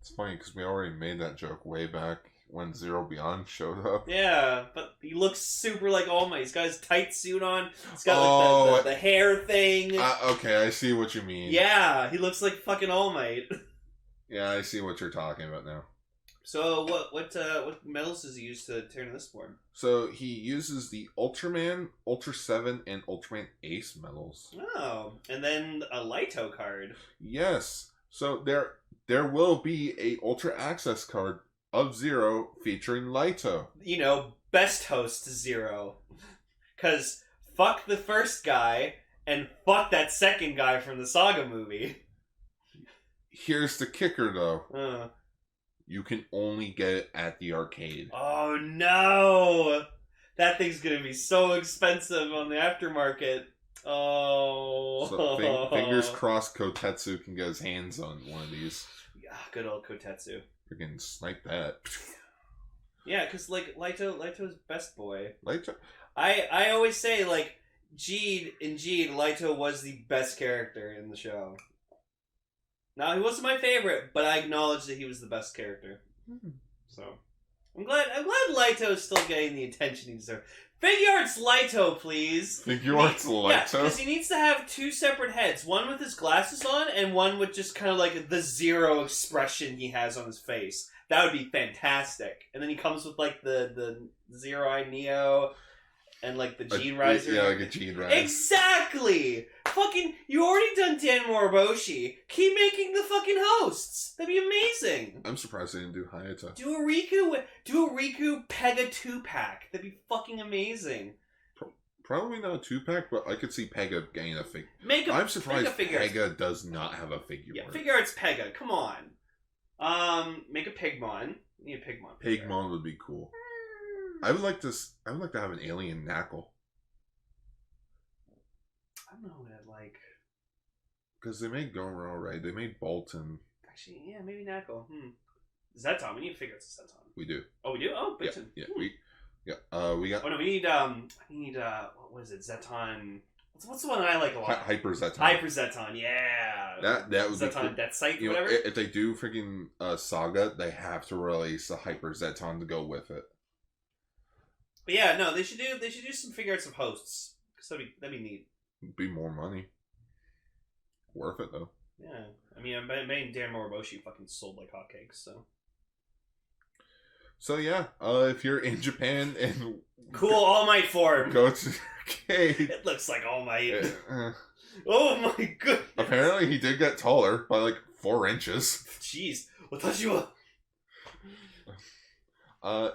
Speaker 2: It's funny because we already made that joke way back when Zero Beyond showed up.
Speaker 1: Yeah, but he looks super like All Might. He's got his tight suit on. He's got like the hair thing.
Speaker 2: Okay, I see what you mean.
Speaker 1: Yeah, he looks like fucking All Might.
Speaker 2: Yeah, I see what you're talking about now.
Speaker 1: So what metals does he use to turn this form?
Speaker 2: So he uses the Ultraman, Ultraseven, and Ultraman Ace metals.
Speaker 1: Oh, and then a Lito card.
Speaker 2: Yes. So there will be a Ultra Access card of Zero featuring Lito.
Speaker 1: You know, best host Zero. Because fuck the first guy and fuck that second guy from the Saga movie.
Speaker 2: Here's the kicker, though. You can only get it at the arcade.
Speaker 1: Oh, no! That thing's gonna be so expensive on the aftermarket. Oh.
Speaker 2: So fingers crossed Kotetsu can get his hands on one of these.
Speaker 1: Yeah, good old Kotetsu.
Speaker 2: Freaking snipe that.
Speaker 1: Yeah, because, like, Lito's best boy.
Speaker 2: Lito?
Speaker 1: I always say, like, in Jeed, Lito was the best character in the show. Now, he wasn't my favorite, but I acknowledge that he was the best character. So, I'm glad Lito's still getting the attention he deserves. Figuarts Lito, please.
Speaker 2: Figuarts Lito?
Speaker 1: Yeah, because he needs to have two separate heads. One with his glasses on, and one with just kind of like the Zero expression he has on his face. That would be fantastic. And then he comes with like the Zero Eye Neo and like the Gene Riser.
Speaker 2: Yeah, like a Gene Riser.
Speaker 1: Exactly! Fucking, you already done Dan Moriboshi. Keep making the fucking hosts. That'd be amazing.
Speaker 2: I'm surprised they didn't do Hayata.
Speaker 1: Do a Riku Pega 2-pack. That'd be fucking amazing.
Speaker 2: Probably not a 2-pack, but I could see Pega getting a figure. I'm surprised Pega does not have a figure.
Speaker 1: Yeah, Figuarts Pega. Come on. Make a Pigmon. You need a Pigmon.
Speaker 2: Pigmon would be cool. I would like to have an alien Knuckle.
Speaker 1: I don't know what I'd like.
Speaker 2: Because they made Goro, right? They made Bolton.
Speaker 1: Actually, yeah, maybe Knuckle. Zeton. We need Figuarts Zeton.
Speaker 2: We do.
Speaker 1: Oh, we do? Oh, Bolton.
Speaker 2: Yeah, we got.
Speaker 1: Oh no, we need what is it? Zeton. What's the one I like a lot?
Speaker 2: Hyper Zeton.
Speaker 1: Hyper Zeton, yeah.
Speaker 2: That would
Speaker 1: Zeton
Speaker 2: be cool.
Speaker 1: Death Sight,
Speaker 2: You
Speaker 1: whatever.
Speaker 2: know, if they do freaking Saga, they have to release a Hyper Zeton to go with it.
Speaker 1: But yeah, no, they should do some Figuarts of hosts. Cause that'd be neat.
Speaker 2: It'd be more money. Worth it though.
Speaker 1: Yeah, I mean, Dan Moriboshi fucking sold like hotcakes.
Speaker 2: So yeah, if you're in Japan and
Speaker 1: cool All Might form,
Speaker 2: go to the arcade.
Speaker 1: It looks like All Might. Oh my goodness!
Speaker 2: Apparently, he did get taller by like 4 inches.
Speaker 1: Jeez, watashi wa.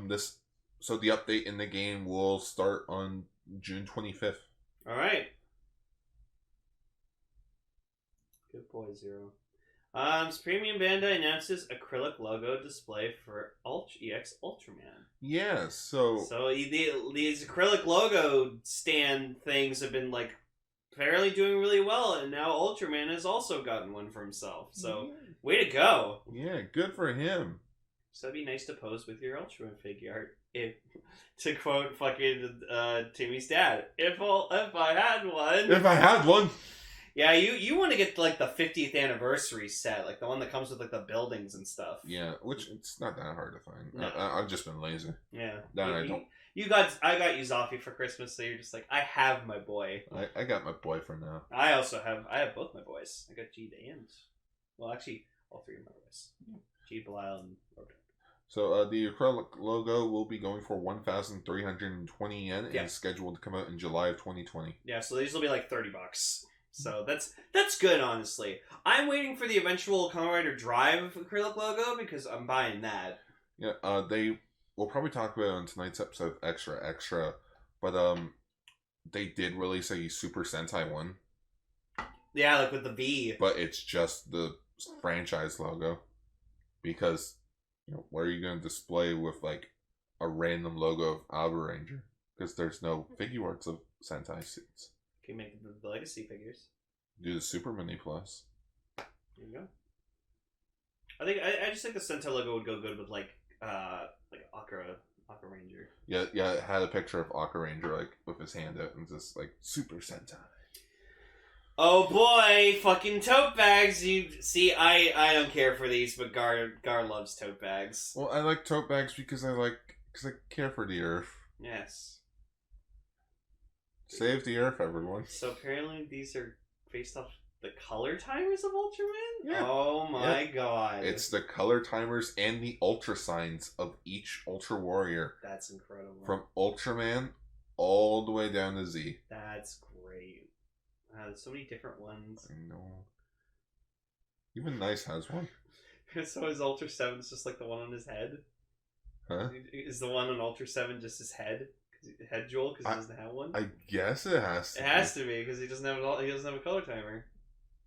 Speaker 2: This. So the update in the game will start on June 25th.
Speaker 1: All right. Good boy, Zero. Premium Bandai announces acrylic logo display for EX Ultraman.
Speaker 2: Yeah, so
Speaker 1: These acrylic logo stand things have been like apparently doing really well, and now Ultraman has also gotten one for himself. So way to go!
Speaker 2: Yeah, good for him.
Speaker 1: So it'd be nice to pose with your Ultraman figure art. If, to quote fucking Timmy's dad, if I had one.
Speaker 2: If I had one.
Speaker 1: Yeah, you want to get like the 50th anniversary set, like the one that comes with like the buildings and stuff.
Speaker 2: Yeah, which it's not that hard to find.
Speaker 1: No.
Speaker 2: I've just been lazy.
Speaker 1: Yeah.
Speaker 2: I don't.
Speaker 1: I got you Zoffy for Christmas, so you're just like, I have my boy.
Speaker 2: I got my boyfriend now.
Speaker 1: I have both my boys. I got G and well, actually, all three of my boys. G, Belial, and Robert.
Speaker 2: So the acrylic logo will be going for 1,320 yen and is scheduled to come out in July of 2020.
Speaker 1: Yeah, so these will be like $30. So that's good, honestly. I'm waiting for the eventual Kamen Rider Drive acrylic logo because I'm buying that.
Speaker 2: Yeah, we'll probably talk about it on tonight's episode of Extra, but they did release a Super Sentai one.
Speaker 1: Yeah, like with the V.
Speaker 2: But it's just the franchise logo. Because, what are you going to display with, like, a random logo of Ultraranger? Because there's no figuarts of Sentai suits.
Speaker 1: Can you make the Legacy figures?
Speaker 2: Do the Super Mini Plus.
Speaker 1: There you go. I just think the Sentai logo would go good with, like Aqua Ranger.
Speaker 2: Yeah, it had a picture of Aqua Ranger, like, with his hand out and just, like, Super Sentai.
Speaker 1: Oh boy, fucking tote bags! You see, I don't care for these, but Gar loves tote bags.
Speaker 2: Well, I like tote bags because I care for the earth.
Speaker 1: Yes.
Speaker 2: Save the earth, everyone.
Speaker 1: So apparently these are based off the color timers of Ultraman?
Speaker 2: Yeah.
Speaker 1: Oh my god.
Speaker 2: It's the color timers and the ultra signs of each Ultra Warrior.
Speaker 1: That's incredible.
Speaker 2: From Ultraman all the way down to Z.
Speaker 1: That's great. There's so many different ones.
Speaker 2: I know. Even Nice has one.
Speaker 1: So his Ultraseven's just like the one on his head?
Speaker 2: Huh?
Speaker 1: Is the one on Ultraseven just his head? Head jewel because he doesn't have one?
Speaker 2: I guess it has to.
Speaker 1: It has to be because he doesn't have a color timer.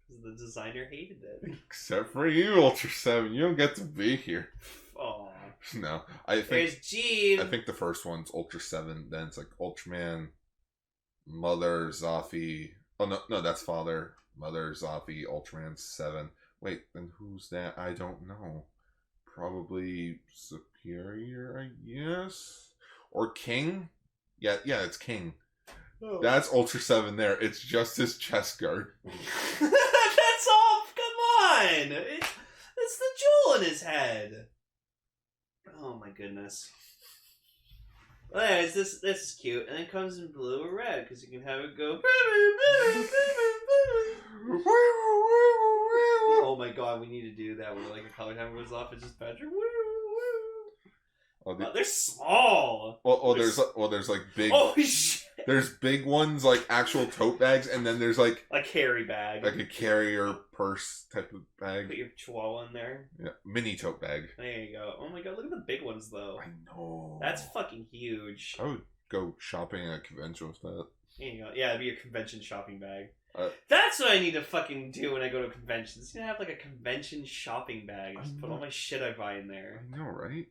Speaker 1: Because the designer hated it.
Speaker 2: Except for you, Ultraseven. You don't get to be here.
Speaker 1: Aww.
Speaker 2: No. I think
Speaker 1: There's Gene.
Speaker 2: I think the first one's Ultraseven, then it's like Ultraman, Mother, Zoffy. Oh no, that's Father, Mother, Zoffy, Ultraman 7. Wait, then who's that? I don't know. Probably Superior, I guess? Or King? Yeah, it's King. Oh. That's Ultraseven there. It's just his chest guard.
Speaker 1: That's all. Come on! It's the jewel in his head. Oh my goodness. Well, anyways, this is cute, and it comes in blue or red because you can have it go. Oh my god, we need to do that where like a color timer goes off. It's just Patrick. Oh, they're small.
Speaker 2: There's like big.
Speaker 1: Oh shit!
Speaker 2: There's big ones like actual tote bags, and then there's like
Speaker 1: a carry bag,
Speaker 2: like a carrier purse type of bag.
Speaker 1: Put your chihuahua in there.
Speaker 2: Yeah, mini tote bag.
Speaker 1: There you go. Oh my god, look at the big ones though.
Speaker 2: I know.
Speaker 1: That's fucking huge.
Speaker 2: I would go shopping at a convention with that.
Speaker 1: There you go. Yeah, it'd be your convention shopping bag. That's what I need to fucking do when I go to conventions. You know, have like a convention shopping bag. Just put all my shit I buy in there.
Speaker 2: I know, right?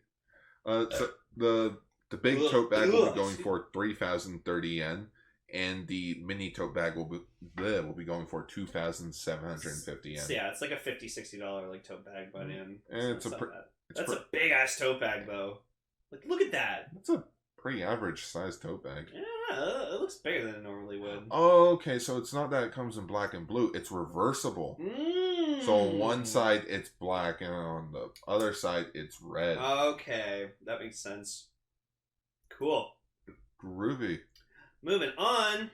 Speaker 2: So the big tote bag will be going for 3,030 yen, and the mini tote bag will be going for 2,750 yen.
Speaker 1: Yeah, it's like a $50-$60 like tote bag, but and
Speaker 2: it's
Speaker 1: a big ass tote bag though. Like, look at that.
Speaker 2: That's a pretty average size tote bag.
Speaker 1: Yeah, it looks bigger than it normally would.
Speaker 2: Oh, okay, so it's not that it comes in black and blue. It's reversible. So on one side it's black, and on the other side it's red.
Speaker 1: Okay, that makes sense. Cool.
Speaker 2: Groovy.
Speaker 1: Moving on.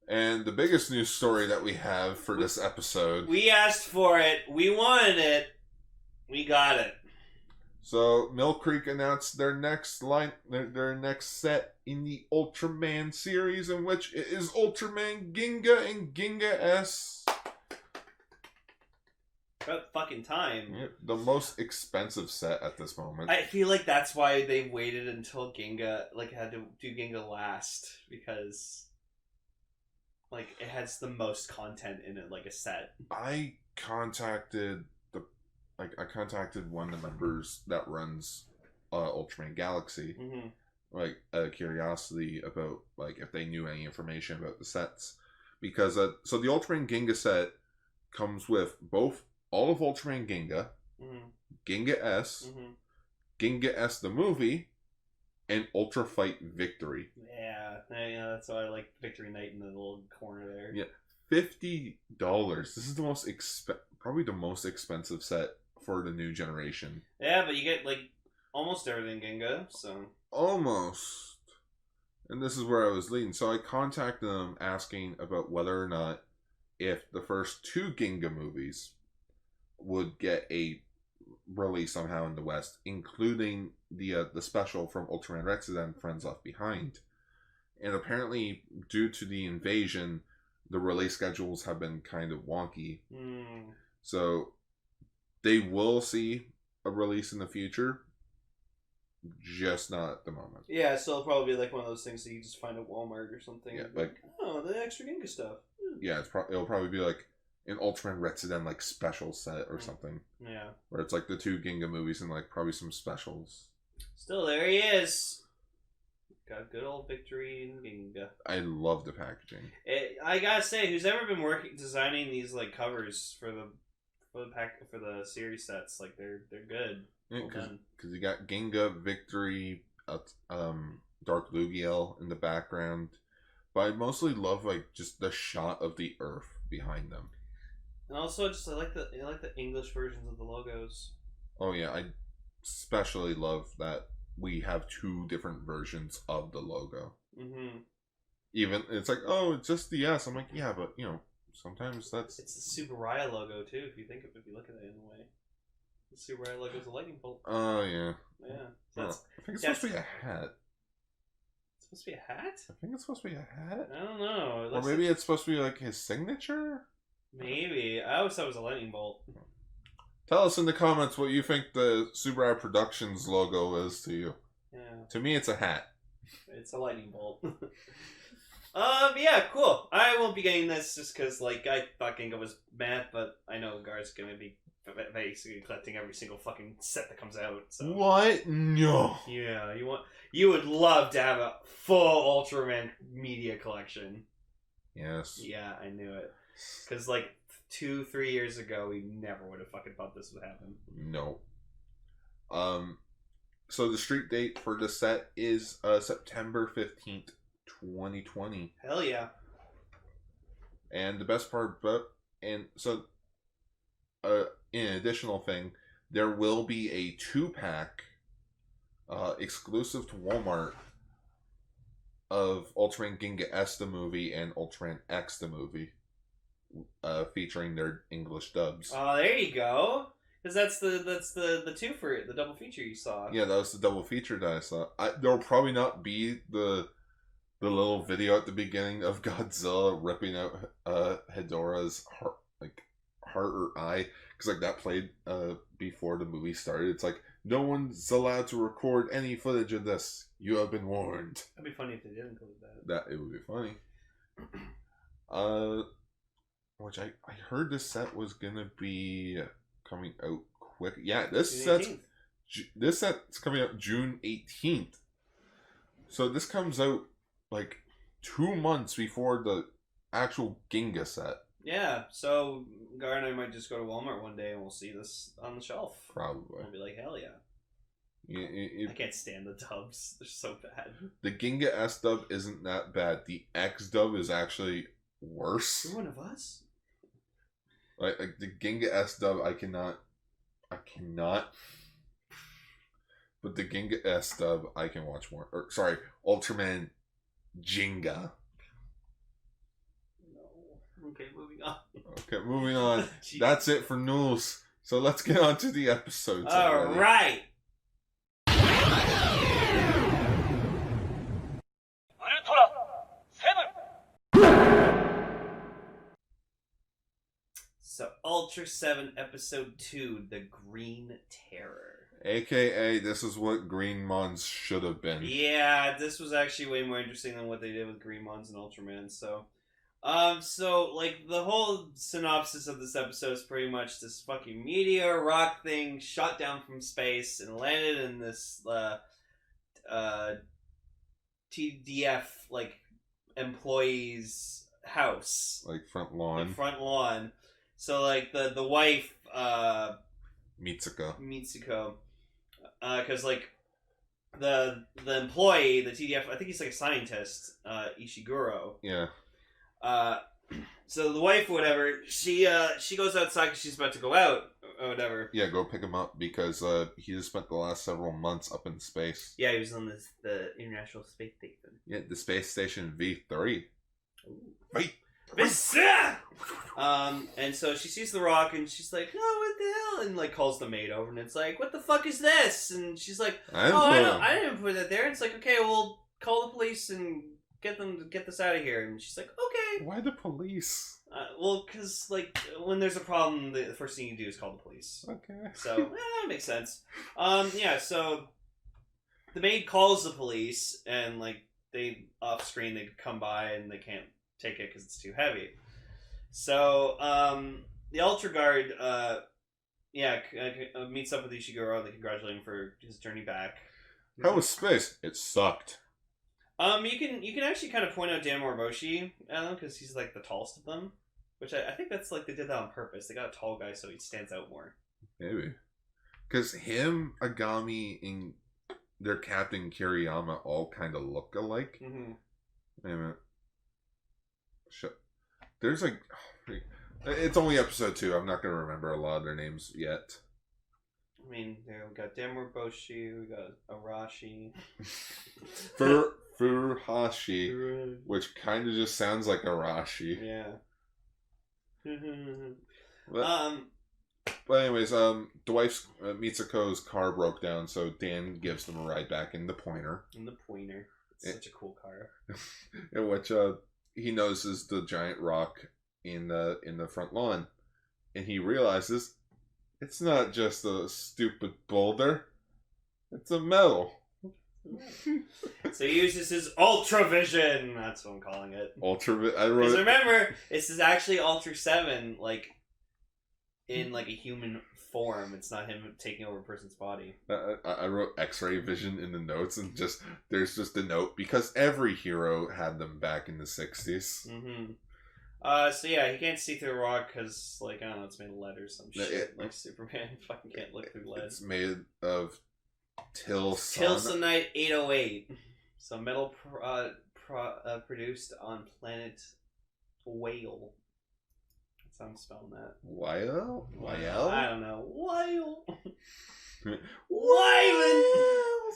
Speaker 2: And the biggest news story that we have for this episode.
Speaker 1: We asked for it. We wanted it. We got it.
Speaker 2: So Millcreek announced their next set in the Ultraman series, in which it is Ultraman Ginga and Ginga S.
Speaker 1: About fucking time.
Speaker 2: Yeah, the most expensive set at this moment.
Speaker 1: I feel like that's why they waited until Ginga, like, had to do Ginga last, because, like, it has the most content in it, like a set.
Speaker 2: I contacted I contacted one of the members that runs Ultraman Galaxy,
Speaker 1: Mm-hmm.
Speaker 2: like out of curiosity about like if they knew any information about the sets, because so the Ultraman Ginga set comes with both all of Ultraman Ginga,
Speaker 1: Mm-hmm.
Speaker 2: Ginga S,
Speaker 1: Mm-hmm.
Speaker 2: Ginga S the movie, and Ultra Fight Victory.
Speaker 1: Yeah, that's why I like Victory Night in the little corner there.
Speaker 2: Yeah, $50. This is the most probably the most expensive set for the new generation.
Speaker 1: Yeah, but you get like almost everything Ginga, so
Speaker 2: Almost. And this is where I was leading. So I contacted them asking about whether or not if the first two Ginga movies would get a release somehow in the West, including the special from Ultraman Retziden, Friends Left Behind. And apparently, due to the invasion, the release schedules have been kind of wonky. So they will see a release in the future, just not at the moment.
Speaker 1: Yeah, so it'll probably be like one of those things that you just find at Walmart or something.
Speaker 2: Yeah, like
Speaker 1: the extra Ginga stuff.
Speaker 2: Yeah, it'll probably be like an Ultraman Retziden like special set or something.
Speaker 1: Yeah,
Speaker 2: where it's like the two Ginga movies and like probably some specials.
Speaker 1: Still, there he is. Got good old Victory in Ginga.
Speaker 2: I love the packaging.
Speaker 1: I gotta say, who's ever been designing these like covers for the series sets? Like they're good.
Speaker 2: Because you got Ginga, Victory, Dark Lugiel in the background, but I mostly love like just the shot of the Earth behind them.
Speaker 1: And also, I like the English versions of the logos.
Speaker 2: Oh yeah, I especially love that we have two different versions of the logo.
Speaker 1: Mm-hmm.
Speaker 2: Even it's like, oh, it's just the S. I'm like, yeah, but you know, sometimes that's
Speaker 1: it's the Super Raya logo too. If you look at it in a way, the Super Raya logo is a lightning bolt.
Speaker 2: Oh yeah.
Speaker 1: Yeah.
Speaker 2: I think it's supposed to be a hat.
Speaker 1: It's supposed to be a hat?
Speaker 2: I think it's supposed to be a hat.
Speaker 1: I don't know.
Speaker 2: Or maybe it's supposed to be like his signature?
Speaker 1: Maybe. I always thought it was a lightning bolt.
Speaker 2: Tell us in the comments what you think the Subaru Productions logo is to you.
Speaker 1: Yeah.
Speaker 2: To me, it's a hat.
Speaker 1: It's a lightning bolt. Yeah, cool. I won't be getting this just because, like, I thought Ginga was mad, but I know Gar's gonna be basically collecting every single fucking set that comes out. So.
Speaker 2: What? No.
Speaker 1: Yeah, you would love to have a full Ultraman media collection.
Speaker 2: Yes.
Speaker 1: Yeah, I knew it. Because, like, 2-3 years ago, we never would have fucking thought this would happen.
Speaker 2: No. So the street date for the set is September 15th, 2020.
Speaker 1: Hell yeah.
Speaker 2: And the best part in additional thing, there will be a 2-pack exclusive to Walmart of Ultraman Ginga S the movie and Ultraman X the movie, featuring their English dubs.
Speaker 1: Oh, there you go. Because that's the two for it, the double feature you saw.
Speaker 2: Yeah, that was the double feature that I saw. There'll probably not be the little video at the beginning of Godzilla ripping out Hedorah's heart or eye, because like that played before the movie started. It's like, no one's allowed to record any footage of this. You have been warned.
Speaker 1: That'd be funny if they did include that.
Speaker 2: That it would be funny. Which I heard this set was gonna be coming out quick. Yeah, this set's coming out June 18th. So this comes out like 2 months before the actual Ginga set.
Speaker 1: Yeah, so Gar and I might just go to Walmart one day and we'll see this on the shelf.
Speaker 2: Probably.
Speaker 1: We'll be like, hell yeah. I can't stand the dubs. They're so bad.
Speaker 2: The Ginga S dub isn't that bad. The X dub is actually worse.
Speaker 1: You're one of us?
Speaker 2: Like the Ginga S dub, I cannot. But the Ginga S dub, I can watch more. Or sorry, Ultraman Ginga.
Speaker 1: No. Okay, moving on.
Speaker 2: Okay, moving on. That's it for news. So let's get on to the episodes.
Speaker 1: All right. So, Ultraseven Episode 2, The Green Terror.
Speaker 2: AKA, this is what Green Mons should have been.
Speaker 1: Yeah, this was actually way more interesting than what they did with Green Mons and Ultraman. So, So, like, the whole synopsis of this episode is pretty much this fucking meteor rock thing shot down from space and landed in this, TDF, like, employee's house.
Speaker 2: Like, front lawn.
Speaker 1: Like, front lawn. So, like, the wife,
Speaker 2: Mitsuko.
Speaker 1: Because, like, the employee, the TDF, I think he's, like, a scientist, Ishiguro.
Speaker 2: Yeah.
Speaker 1: So the wife, whatever, she goes outside because she's about to go out, or whatever.
Speaker 2: Yeah, go pick him up because he just spent the last several months up in space.
Speaker 1: Yeah, he was on the International Space Station.
Speaker 2: Yeah, the space station V3.
Speaker 1: V3. And so she sees the rock and she's like, "Oh, what the hell?" And like calls the maid over and it's like, "What the fuck is this?" And she's like, I didn't put that there. And it's like, "Okay, well, call the police and get them to get this out of here." And she's like, "Okay."
Speaker 2: Why the police?
Speaker 1: Well, because like when there's a problem, the first thing you do is call the police.
Speaker 2: Okay.
Speaker 1: So that makes sense. Yeah. So the maid calls the police, and like they off screen they come by and they can't take it because it's too heavy. So the Ultra Guard, meets up with Ishiguro. They congratulate him for his journey back.
Speaker 2: How was space? It sucked.
Speaker 1: You can actually kind of point out Dan Moriboshi, because he's like the tallest of them, which I think that's like they did that on purpose. They got a tall guy so he stands out more.
Speaker 2: Maybe because him, Agami, and their captain Kiriyama all kind of look alike.
Speaker 1: Mm-hmm.
Speaker 2: Wait a minute. There's like, it's only episode 2. I'm not gonna remember a lot of their names yet.
Speaker 1: I mean, we got Dan Moriboshi, we got Arashi.
Speaker 2: Furuhashi, which kind of just sounds like Arashi.
Speaker 1: Yeah.
Speaker 2: But anyways, the wife's Mitsuko's car broke down, so Dan gives them a ride back in the Pointer.
Speaker 1: It's such a cool car.
Speaker 2: In which he notices the giant rock in the front lawn, and he realizes it's not just a stupid boulder; it's a metal.
Speaker 1: So he uses his Ultra Vision. That's what I'm calling it. Because remember, this is actually Ultraseven, like in like a human form. It's not him taking over a person's body.
Speaker 2: I wrote X-ray vision in the notes, and there's just a note because every hero had them back in the 60s.
Speaker 1: Mm-hmm. So yeah, he can't see through a rock because, like, I don't know, it's made of lead or some shit. Like Superman fucking can't look through lead.
Speaker 2: It's made of
Speaker 1: Tilsonite 808. So metal produced on planet Whale. That's how I'm spelling that.
Speaker 2: Whale?
Speaker 1: I don't know. Whale. Whale.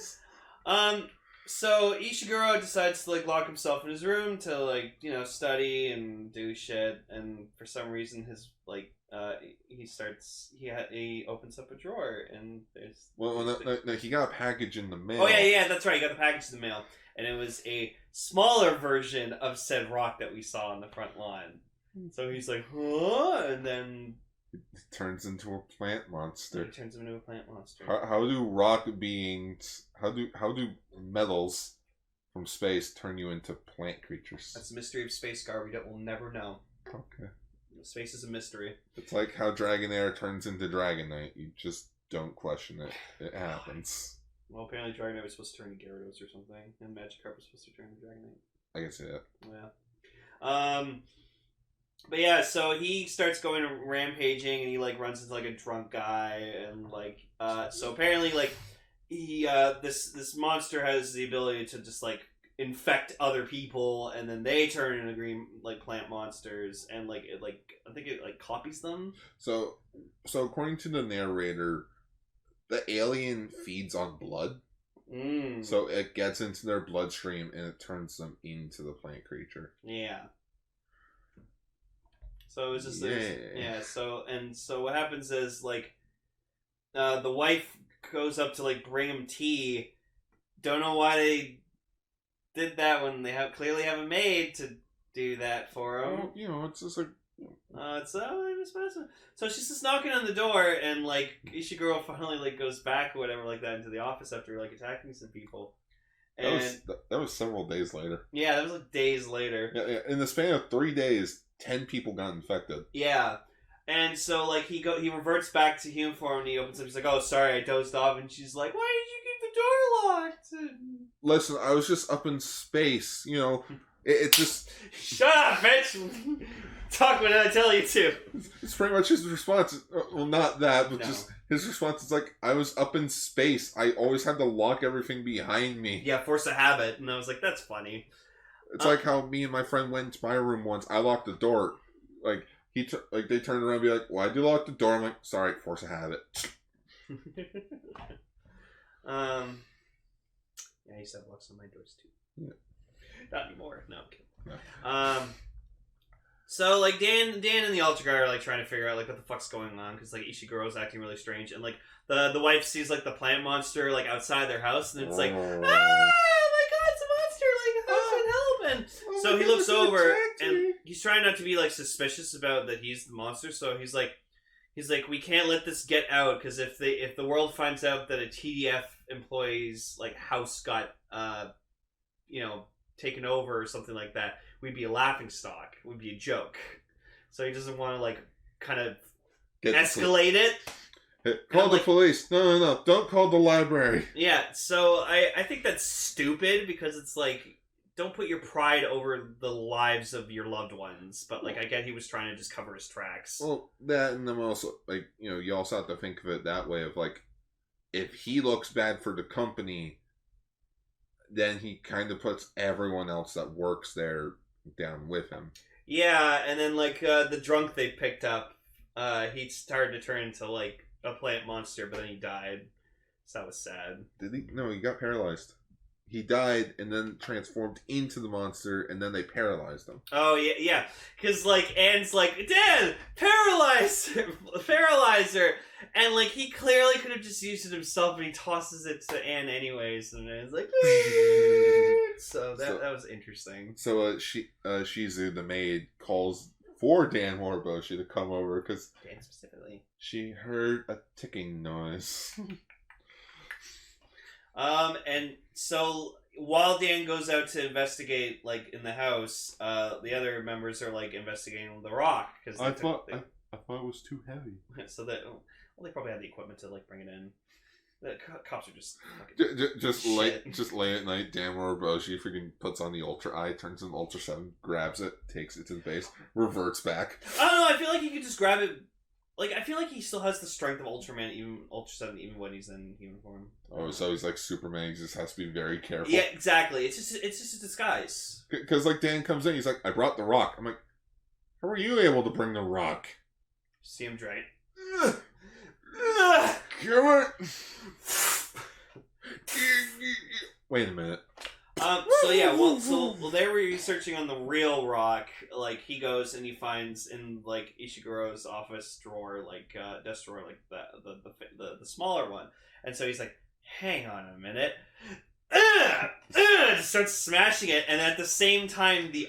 Speaker 1: So Ishiguro decides to like lock himself in his room to like, you know, study and do shit, and for some reason his like he opens up a drawer and there's
Speaker 2: no, he got a package in the mail.
Speaker 1: Oh yeah, that's right. He got the package in the mail, and it was a smaller version of said rock that we saw on the front lawn. So he's like, huh? And then
Speaker 2: it turns into a plant monster.
Speaker 1: He turns into a plant monster.
Speaker 2: How do rock beings? How do metals from space turn you into plant creatures?
Speaker 1: That's a mystery of space, Garby, that we'll never know.
Speaker 2: Okay.
Speaker 1: Space is a mystery.
Speaker 2: It's like how Dragonair turns into Dragonite. You just don't question it. It happens.
Speaker 1: Well, apparently Dragonite was supposed to turn to Gyarados or something, and Magikarp was supposed to turn to Dragonite.
Speaker 2: I can see that.
Speaker 1: Yeah. But yeah, so he starts going rampaging, and he like runs into like a drunk guy, and like so apparently like he this monster has the ability to just like infect other people, and then they turn into green like plant monsters, and like it like I think it like copies them.
Speaker 2: So according to the narrator, the alien feeds on blood. So it gets into their bloodstream and it turns them into the plant creature.
Speaker 1: Yeah. So it's just So what happens is like the wife goes up to like bring him tea. Don't know why they did that when they clearly have a maid to do that for him.
Speaker 2: Well, you know, it's just like
Speaker 1: so she's just knocking on the door, and like Ishiguro finally like goes back or whatever like that into the office after like attacking some people, And
Speaker 2: that was several days later.
Speaker 1: Yeah, that was like days later.
Speaker 2: Yeah, in the span of 3 days, 10 people got infected.
Speaker 1: Yeah. And so, like, he reverts back to human form, and he opens up. He's like, "Oh, sorry, I dozed off." And she's like, "Why did you keep the door locked?"
Speaker 2: Listen, I was just up in space. You know, it just...
Speaker 1: Shut up, bitch! Talk when I tell you to.
Speaker 2: It's pretty much his response. Well, not that, but
Speaker 1: No.
Speaker 2: just his response is like, I was up in space. I always had to lock everything behind me.
Speaker 1: Yeah, force a habit. And I was like, that's funny.
Speaker 2: It's like how me and my friend went into my room once. I locked the door. Like... they turned around and be like, "Why'd you lock the door?" I'm like, "Sorry, force a habit."
Speaker 1: Yeah, I used to have locks on my doors too.
Speaker 2: Yeah.
Speaker 1: Not anymore. No, I'm kidding.
Speaker 2: No.
Speaker 1: So like Dan and the Ultra guy are like trying to figure out like what the fuck's going on, because like Ishiguro's acting really strange, and like the wife sees like the plant monster like outside their house, and it's like, oh my god, it's a monster! Like, how can help? And so he looks over, and he's trying not to be like suspicious about that he's the monster. So he's like, we can't let this get out, because if the world finds out that a TDF employee's like house got taken over or something like that, we'd be a laughing stock. We'd be a joke. So he doesn't want to like kind of escalate it.
Speaker 2: Hey, call the police. No. Don't call the library.
Speaker 1: Yeah, so I think that's stupid, because it's like, don't put your pride over the lives of your loved ones. But like, I get he was trying to just cover his tracks.
Speaker 2: Well, that, and then also, like, you also have to think of it that way of like, if he looks bad for the company, then he kind of puts everyone else that works there down with him.
Speaker 1: Yeah, and then like the drunk they picked up, he started to turn into like a plant monster, but then he died. So that was sad.
Speaker 2: Did he? No, he got paralyzed. He died and then transformed into the monster, and then they paralyzed him.
Speaker 1: Oh yeah, because like Anne's like, "Dad, paralyze her," and like he clearly could have just used it himself, but he tosses it to Anne anyways, and Anne's like, so that was interesting.
Speaker 2: So Shizu, the maid, calls for Dan Moriboshi to come over because
Speaker 1: Dan specifically.
Speaker 2: She heard a ticking noise.
Speaker 1: And so while Dan goes out to investigate, like in the house, the other members are like investigating the rock because
Speaker 2: I thought it was too heavy.
Speaker 1: So that they probably had the equipment to like bring it in. The cops are just
Speaker 2: just late at night. Dan Moriboshi freaking puts on the Ultra Eye, turns in Ultraseven, grabs it, takes it to the base, reverts back.
Speaker 1: I don't know. I feel like he could just grab it. Like, I feel like he still has the strength of Ultraman, even Ultraseven, even when he's in human form.
Speaker 2: Oh, so he's like Superman. He just has to be very careful.
Speaker 1: Yeah, exactly. It's just a disguise.
Speaker 2: Because like Dan comes in, he's like, "I brought the rock." I'm like, "How were you able to bring the rock?"
Speaker 1: See him right.
Speaker 2: Come on. Wait a minute.
Speaker 1: So yeah, well, they were researching on the real rock. Like he goes and he finds in like Ishiguro's office drawer, like desk drawer, like the smaller one. And so he's like, "Hang on a minute." Just starts smashing it, and at the same time, the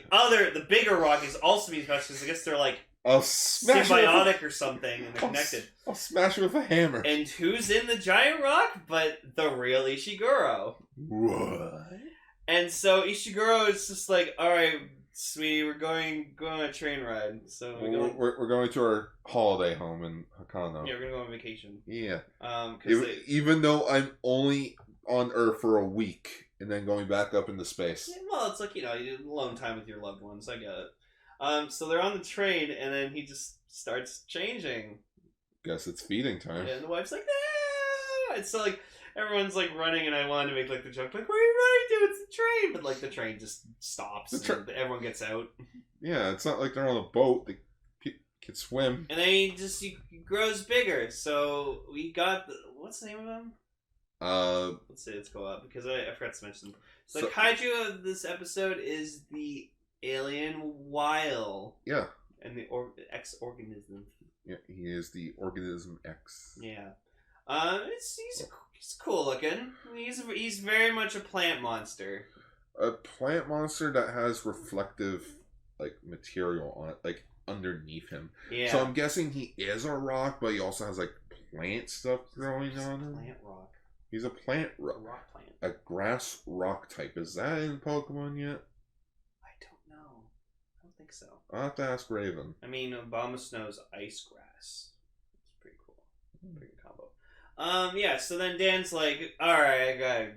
Speaker 1: bigger rock is also being smashed because I guess they're like symbiotic or something, and they're connected.
Speaker 2: I'll smash it with a hammer.
Speaker 1: And who's in the giant rock but the real Ishiguro?
Speaker 2: What?
Speaker 1: And so Ishiguro is just like, "All right, sweetie, we're going on a train ride." So
Speaker 2: we're going to our holiday home in Hakano.
Speaker 1: Yeah, we're gonna go on vacation.
Speaker 2: Yeah.
Speaker 1: Even
Speaker 2: though I'm only on Earth for a week and then going back up into space.
Speaker 1: Yeah, well, it's like, you need alone time with your loved ones. I get it. So they're on the train, and then he just starts changing.
Speaker 2: Guess it's feeding time.
Speaker 1: And the wife's like, "Ah!" And so like everyone's like running, and I wanted to make like the joke, like, "Where are you running to? It's the train!" But like the train just stops, and everyone gets out. Yeah,
Speaker 2: it's not like they're on a boat. They can swim.
Speaker 1: And then he grows bigger. So we got what's the name of him? Let's see, let's go up because I forgot to mention. So the kaiju of this episode is the alien Weil.
Speaker 2: Yeah.
Speaker 1: And the X organism.
Speaker 2: Yeah, he is the organism X.
Speaker 1: Yeah. He's cool looking. He's very much a plant monster.
Speaker 2: A plant monster that has reflective like material on it, like underneath him.
Speaker 1: Yeah.
Speaker 2: So I'm guessing he is a rock, but he also has like plant stuff growing on him.
Speaker 1: Plant rock.
Speaker 2: He's a plant
Speaker 1: A rock plant.
Speaker 2: a grass rock type. Is that in Pokemon yet?
Speaker 1: I don't know. I don't think so.
Speaker 2: I'll have to ask Raven.
Speaker 1: I mean, Obama Snow's ice grass. It's pretty cool. Pretty good combo. Yeah, so then Dan's like, alright, I got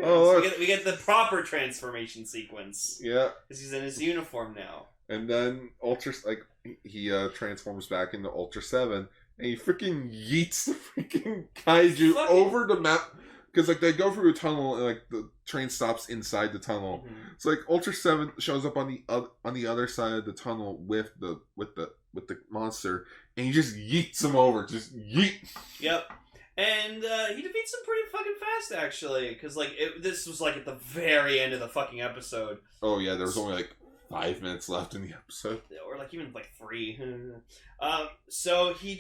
Speaker 1: so we get the proper transformation sequence.
Speaker 2: Yeah.
Speaker 1: Because he's in his uniform now.
Speaker 2: And then he transforms back into Ultraseven, and he freaking yeets the freaking kaiju over the map. Because like they go through a tunnel, and like the train stops inside the tunnel. Mm-hmm. So like Ultraseven shows up on the other side of the tunnel with the monster, and he just yeets him over. Just yeet. Yep.
Speaker 1: And he defeats him pretty fucking fast, actually, because like this was like at the very end of the fucking episode.
Speaker 2: Oh yeah, there was only like 5 minutes left in the episode,
Speaker 1: or like even like 3. So he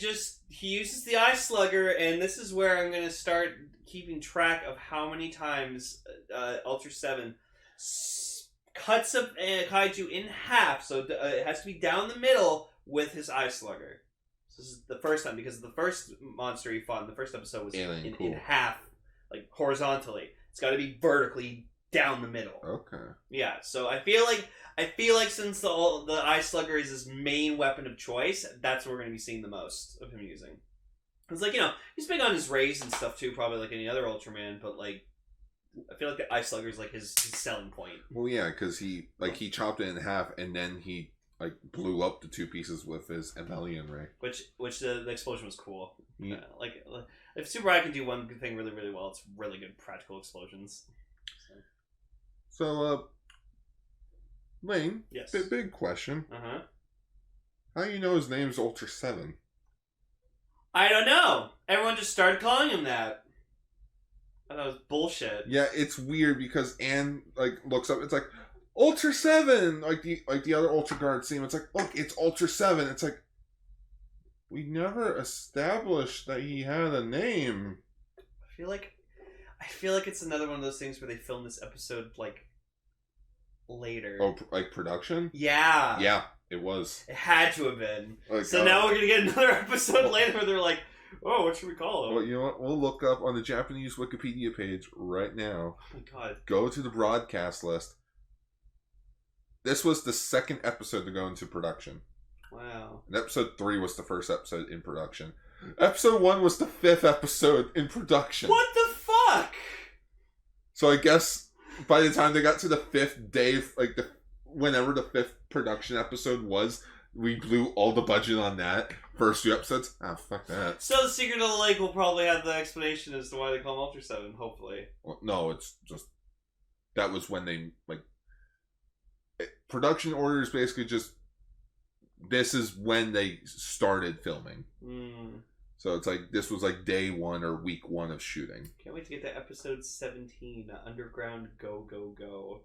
Speaker 1: uses the eye slugger, and this is where I'm gonna start keeping track of how many times Ultraseven cuts a kaiju in half. So it has to be down the middle with his eye slugger. This is the first time, because the first monster he fought in the first episode was in half, like horizontally. It's got to be vertically down the middle.
Speaker 2: Okay.
Speaker 1: Yeah, so I feel like since the eye slugger is his main weapon of choice, that's what we're going to be seeing the most of him using. It's like, he's big on his rays and stuff too, probably like any other Ultraman, but like I feel like the eye slugger is like his selling point.
Speaker 2: Well, yeah, because he chopped it in half, and then he like blew up the 2 pieces with his Emelian ray.
Speaker 1: Which the explosion was cool. Yeah. Like if Super Eye can do one thing really, really well, it's really good practical explosions.
Speaker 2: So Lane,
Speaker 1: yes.
Speaker 2: Big question.
Speaker 1: Uh-huh.
Speaker 2: How do you know his name's Ultraseven?
Speaker 1: I don't know. Everyone just started calling him that. I thought it was bullshit.
Speaker 2: Yeah, it's weird because Anne like looks up. It's like Ultraseven, like the other Ultra Guards see him. It's like, look, it's Ultraseven. It's like we never established that he had a name.
Speaker 1: I feel like it's another one of those things where they filmed this episode like later.
Speaker 2: Oh, like production?
Speaker 1: Yeah.
Speaker 2: Yeah, it was.
Speaker 1: It had to have been.
Speaker 2: Like,
Speaker 1: so now we're gonna get another episode later where they're like, oh, what should we call him?
Speaker 2: Well, you know what? We'll look up on the Japanese Wikipedia page right now.
Speaker 1: Oh my god.
Speaker 2: Go to the broadcast list. This was the second episode to go into production.
Speaker 1: Wow.
Speaker 2: And episode 3 was the first episode in production. Episode 1 was the 5th episode in production.
Speaker 1: What the fuck?
Speaker 2: So I guess by the time they got to the 5th day, like whenever the 5th production episode was, we blew all the budget on that. First 2 episodes. Ah, fuck that.
Speaker 1: So the Secret of the Lake will probably have the explanation as to why they call him Ultraseven, hopefully.
Speaker 2: Well, no, it's just that was when they production orders basically just this is when they started filming. So it's like this was like day 1 or week 1 of shooting.
Speaker 1: Can't wait to get to episode 17, Underground Go Go Go.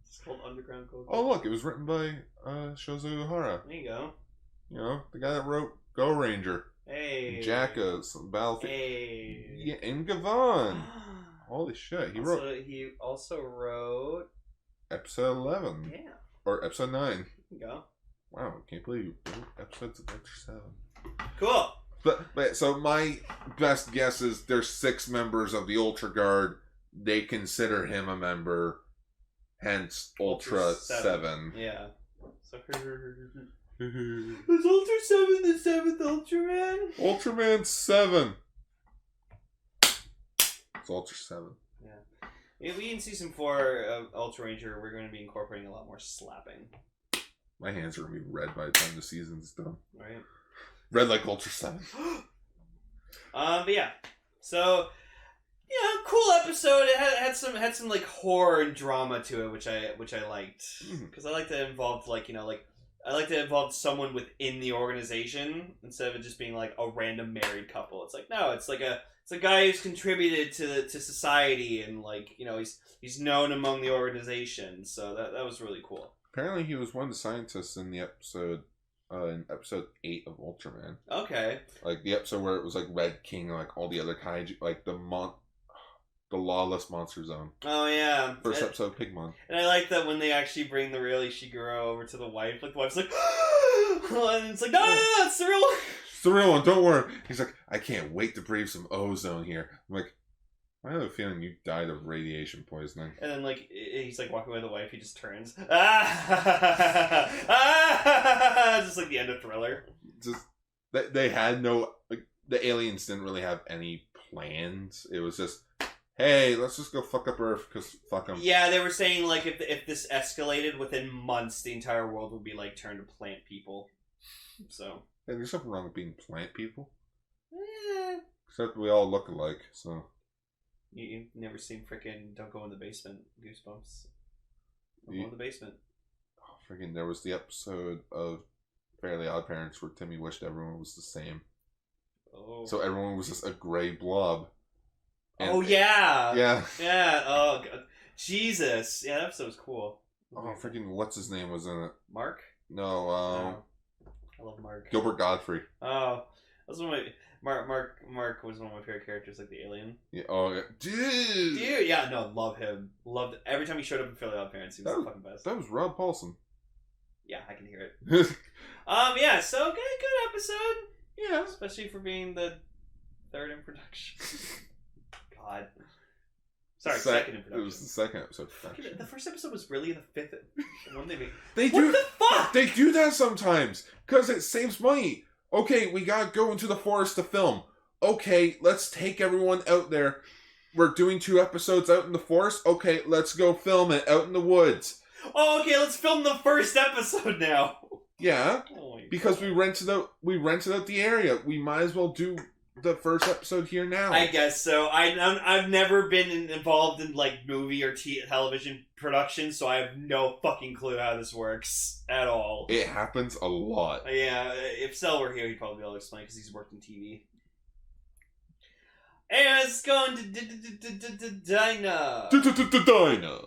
Speaker 1: It's called Underground Go Go.
Speaker 2: Oh look, it was written by Shozo Uhara.
Speaker 1: There you go.
Speaker 2: You know, the guy that wrote Go Ranger.
Speaker 1: Hey.
Speaker 2: Jackos, Battlefield.
Speaker 1: Hey.
Speaker 2: Yeah, and Gavon. Holy shit,
Speaker 1: He also wrote
Speaker 2: episode 11.
Speaker 1: Yeah.
Speaker 2: Or episode 9.
Speaker 1: There you go.
Speaker 2: Wow, I can't believe you wrote episodes of Ultraseven.
Speaker 1: Cool.
Speaker 2: But so my best guess is there's 6 members of the Ultra Guard. They consider him a member, hence Ultraseven.
Speaker 1: Yeah. So is Ultraseven the 7th Ultraman?
Speaker 2: Ultraman 7. It's Ultraseven.
Speaker 1: Yeah. In season 4 of Ultraranger, we're going to be incorporating a lot more slapping.
Speaker 2: My hands are going to be red by the time the season's done.
Speaker 1: Right.
Speaker 2: Red like Ultraseven.
Speaker 1: But yeah. So, cool episode. It had some like horror and drama to it, which I liked. Because I like to involve I like to involve someone within the organization instead of it just being like a random married couple. It's like, no, it's a guy who's contributed to society and he's known among the organization. So that was really cool.
Speaker 2: Apparently he was one of the scientists in the episode in episode 8 of Ultraman.
Speaker 1: Okay.
Speaker 2: Like the episode where it was like Red King and like all the other kaiju, like the lawless monster zone.
Speaker 1: Oh yeah.
Speaker 2: First episode of Pigmon.
Speaker 1: And I like that when they actually bring the real Ishiguro over to the wife, like the wife's like And it's like, no, it's the real one.
Speaker 2: It's the real one, don't worry. He's like, I can't wait to breathe some ozone here. I'm like, I have a feeling you died of radiation poisoning.
Speaker 1: And then, like, he's like walking away with the wife, he just turns. Just like the end of Thriller.
Speaker 2: Just, they had no, like, the aliens didn't really have any plans. It was just, hey, let's just go fuck up Earth, because fuck them.
Speaker 1: Yeah, they were saying, like, if this escalated within months, the entire world would be, like, turned to plant people. So.
Speaker 2: Hey, there's something wrong with being plant people. Except we all look alike, so.
Speaker 1: You've never seen frickin' Don't Go in the Basement, Goosebumps. Don't go in the basement.
Speaker 2: Oh, freaking, there was the episode of Fairly Odd Parents where Timmy wished everyone was the same.
Speaker 1: Oh.
Speaker 2: So everyone was just a gray blob. And
Speaker 1: oh, yeah!
Speaker 2: Yeah.
Speaker 1: Yeah, oh, God. Jesus. Yeah, that episode was cool.
Speaker 2: Oh, freaking, what's his name was in it?
Speaker 1: Mark?
Speaker 2: No,
Speaker 1: I love Mark.
Speaker 2: Gilbert Godfrey.
Speaker 1: Oh, that was one of my... Mark was one of my favorite characters, like the alien.
Speaker 2: Yeah, oh, yeah. Dude,
Speaker 1: yeah, no, love him. Loved every time he showed up in Fairly Odd Parents. He was the fucking best.
Speaker 2: That was Rob Paulson.
Speaker 1: Yeah, I can hear it. Yeah, so good episode. Yeah, especially for being the third in production. God. Sorry, second in production.
Speaker 2: It was the second episode.
Speaker 1: The first episode was really the fifth one they made.
Speaker 2: What the fuck? They do that sometimes because it saves money. Okay, we gotta go into the forest to film. Okay, let's take everyone out there. We're doing 2 episodes out in the forest. Okay, let's go film it out in the woods.
Speaker 1: Oh, okay, let's film the first episode now.
Speaker 2: Yeah,
Speaker 1: oh
Speaker 2: because we rented out the area. We might as well do the first episode here now.
Speaker 1: I guess so. I've never been involved in like movie or television production, so I have no fucking clue how this works at all.
Speaker 2: It happens a lot.
Speaker 1: Yeah, if Sel were here, he'd probably be able to explain because he's worked in TV. And let's go into Dyna.
Speaker 2: Dyna.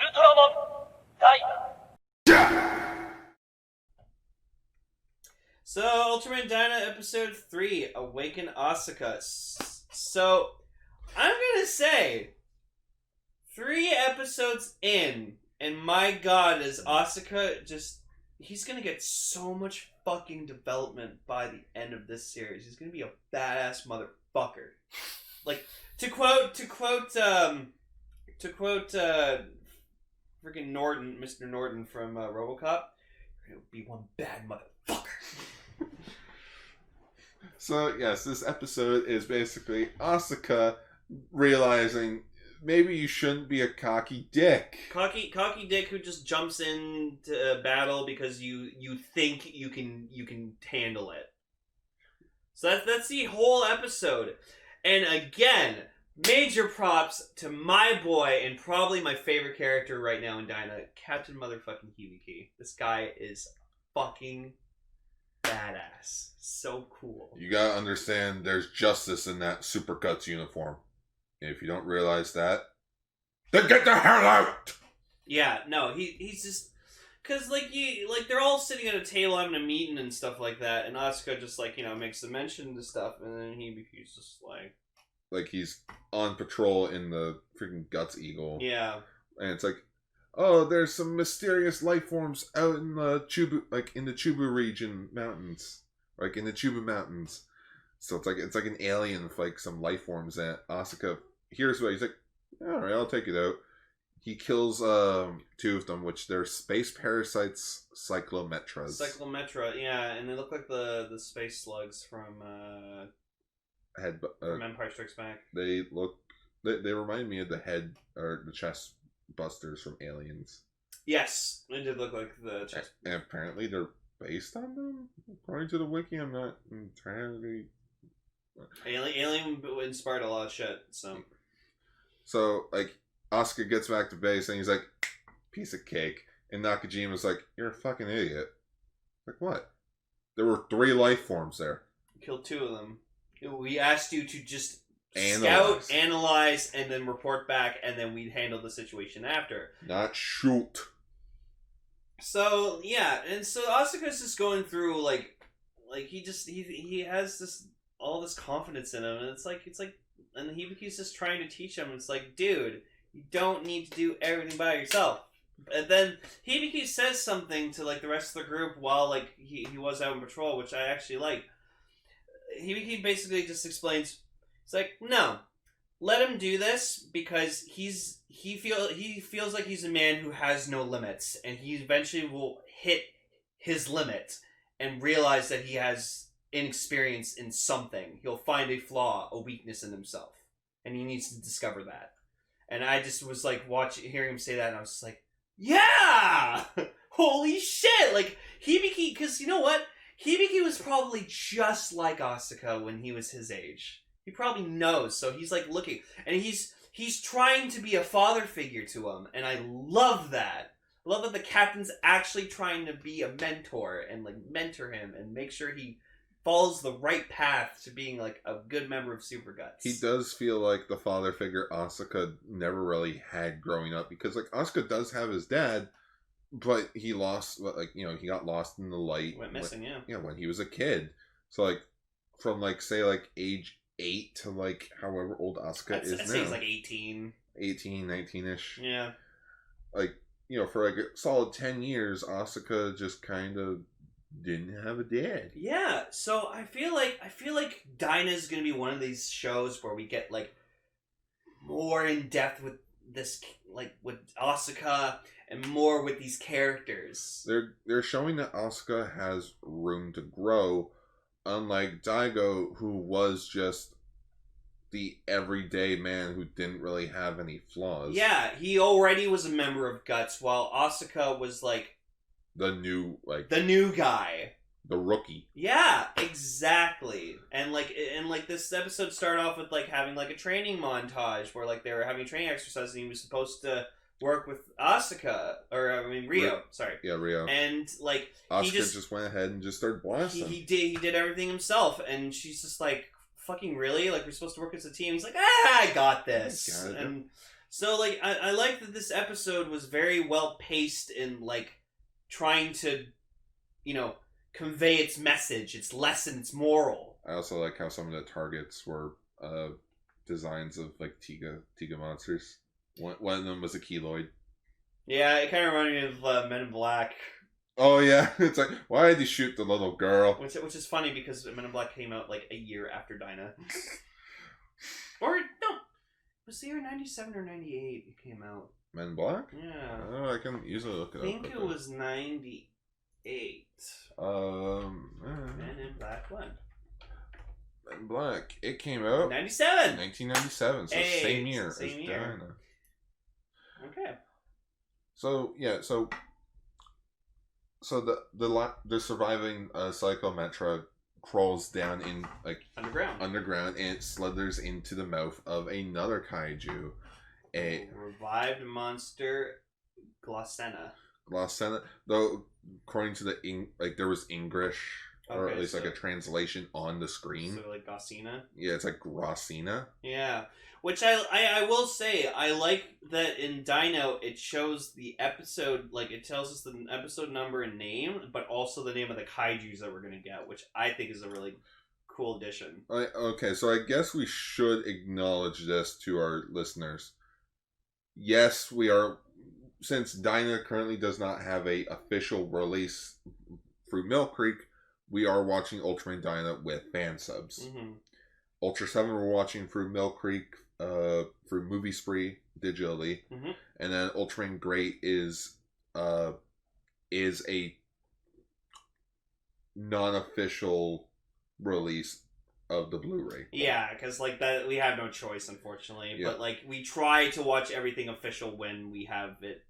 Speaker 3: Ultraman Dyna.
Speaker 1: So, Ultraman Dyna episode 3, Awaken Asuka. So, I'm gonna say, 3 episodes in, and my god, is Asuka just... He's gonna get so much fucking development by the end of this series. He's gonna be a badass motherfucker. Like, to quote, freaking Norton, Mr. Norton from RoboCop, you're gonna be one bad motherfucker.
Speaker 2: So, yes, this episode is basically Asuka realizing maybe you shouldn't be a cocky dick.
Speaker 1: Cocky dick who just jumps into battle because you think you can handle it. So that's the whole episode. And again, major props to my boy and probably my favorite character right now in Dyna, Captain Motherfucking Hibiki. This guy is fucking badass. So cool.
Speaker 2: You gotta understand there's justice in that Supercuts uniform. And if you don't realize that, then get the hell out!
Speaker 1: Yeah, no, he's just... Because, they're all sitting at a table having a meeting and stuff like that, and Asuka just, makes the mention to stuff, and then he's just like...
Speaker 2: Like, he's on patrol in the freaking Guts Eagle.
Speaker 1: Yeah.
Speaker 2: And it's like, oh, there's some mysterious life forms out in the Chubu region mountains. Like, in the Chubu mountains. So it's like an alien with, like, some life forms that Asuka hears about. He's like, alright, I'll take it out. He kills 2 of them, which they're space parasites, Cyclometras.
Speaker 1: Cyclometra, yeah, and they look like the space slugs from Empire Strikes Back.
Speaker 2: They remind me of the head or the chest busters from Aliens.
Speaker 1: Yes, they did look like the chest.
Speaker 2: And apparently they're based on them, according to the wiki. I'm not entirely.
Speaker 1: Alien inspired a lot of shit.
Speaker 2: So like, Asuka gets back to base and he's like, piece of cake. And Nakajima's like, you're a fucking idiot. Like, what? There were 3 life forms there.
Speaker 1: Killed 2 of them. We asked you to just
Speaker 2: Analyze.
Speaker 1: analyze, and then report back, and then we'd handle the situation after.
Speaker 2: Not shoot.
Speaker 1: So, yeah, and so Asuka's just going through, he has all this confidence in him, and it's like, and Hibiki's just trying to teach him, it's like, dude, You don't need to do everything by yourself. And then Hibiki says something to like the rest of the group while like he was out on patrol, which I actually like. Hibiki basically just explains, it's like, no, let him do this because he feels like he's a man who has no limits, and he eventually will hit his limit and realize that he has inexperience in something. He'll find a flaw, a weakness in himself, and he needs to discover that. And I just was like hearing him say that, and I was just like, yeah, holy shit! Like Hibiki, because you know what? Hibiki was probably just like Asuka when he was his age. He probably knows, so he's like looking, and he's trying to be a father figure to him, and I love that. I love that the captain's actually trying to be a mentor and like mentor him and make sure he follows the right path to being like a good member of Super Guts.
Speaker 2: He does feel like the father figure Asuka never really had growing up, because like Asuka does have his dad, but he lost, like, you know, he got lost in the light.
Speaker 1: Went missing,
Speaker 2: when he was a kid. So like from like say like age 8 to like however old Asuka is now.
Speaker 1: I'd say he's like 18.
Speaker 2: 18, 19-ish.
Speaker 1: Yeah.
Speaker 2: Like, you know, for like a solid 10 years, Asuka just kind of didn't have a dad.
Speaker 1: Yeah, so I feel like Dyna's gonna be one of these shows where we get like more in depth with this, like with Asuka, and more with these characters.
Speaker 2: They're showing that Asuka has room to grow, unlike Daigo, who was just the everyday man who didn't really have any flaws.
Speaker 1: Yeah, he already was a member of Guts, while Asuka was like
Speaker 2: the new
Speaker 1: guy.
Speaker 2: The rookie.
Speaker 1: Yeah, exactly. And this episode started off with like having like a training montage where like they were having training exercises, and he was supposed to work with Asuka, or I mean Rio. Sorry.
Speaker 2: Yeah, Rio.
Speaker 1: And like
Speaker 2: Asuka
Speaker 1: he
Speaker 2: just went ahead and just started blasting.
Speaker 1: He did everything himself, and she's just like, fucking really? Like we're supposed to work as a team? He's like, I got this. And so like I like that this episode was very well paced in like trying to, you know, convey its message, its lesson, its moral.
Speaker 2: I also like how some of the targets were designs of like Tiga monsters. One of them was a keloid.
Speaker 1: Yeah, it kind of reminded me of Men in Black.
Speaker 2: Oh yeah, it's like, why did you shoot the little girl?
Speaker 1: Which is funny because Men in Black came out like a year after Dyna. Or no, was the year 97 or 98 it came out?
Speaker 2: Men in Black?
Speaker 1: Yeah.
Speaker 2: Oh, I can easily look it up.
Speaker 1: I think it was 98. Men in Black 1.
Speaker 2: Men in Black. It came out
Speaker 1: 97.
Speaker 2: 1997. So
Speaker 1: Hey,
Speaker 2: same year
Speaker 1: same
Speaker 2: as
Speaker 1: year.
Speaker 2: Dyna.
Speaker 1: Okay.
Speaker 2: So yeah, so the surviving Psychometra crawls down in like underground, and it slithers into the mouth of another kaiju, a
Speaker 1: revived monster, Glossena.
Speaker 2: Though according to the there was English, or at least like a translation on the screen.
Speaker 1: So like Gossina.
Speaker 2: Yeah, it's like Grossina.
Speaker 1: Yeah. Which I will say, I like that in Dino it shows the episode, like it tells us the episode number and name, but also the name of the kaijus that we're going to get, which I think is a really cool addition.
Speaker 2: Okay, so I guess we should acknowledge this to our listeners. Yes, we are, since Dyna currently does not have a official release through Millcreek, we are watching Ultraman Dyna with fan subs.
Speaker 1: Mm-hmm.
Speaker 2: Ultraseven we're watching through Millcreek, through Movie Spree digitally,
Speaker 1: mm-hmm.
Speaker 2: and then Ultraman Great is a non-official release of the Blu-ray.
Speaker 1: Yeah, because like that we have no choice, unfortunately.
Speaker 2: Yeah.
Speaker 1: But like we try to watch everything official when we have it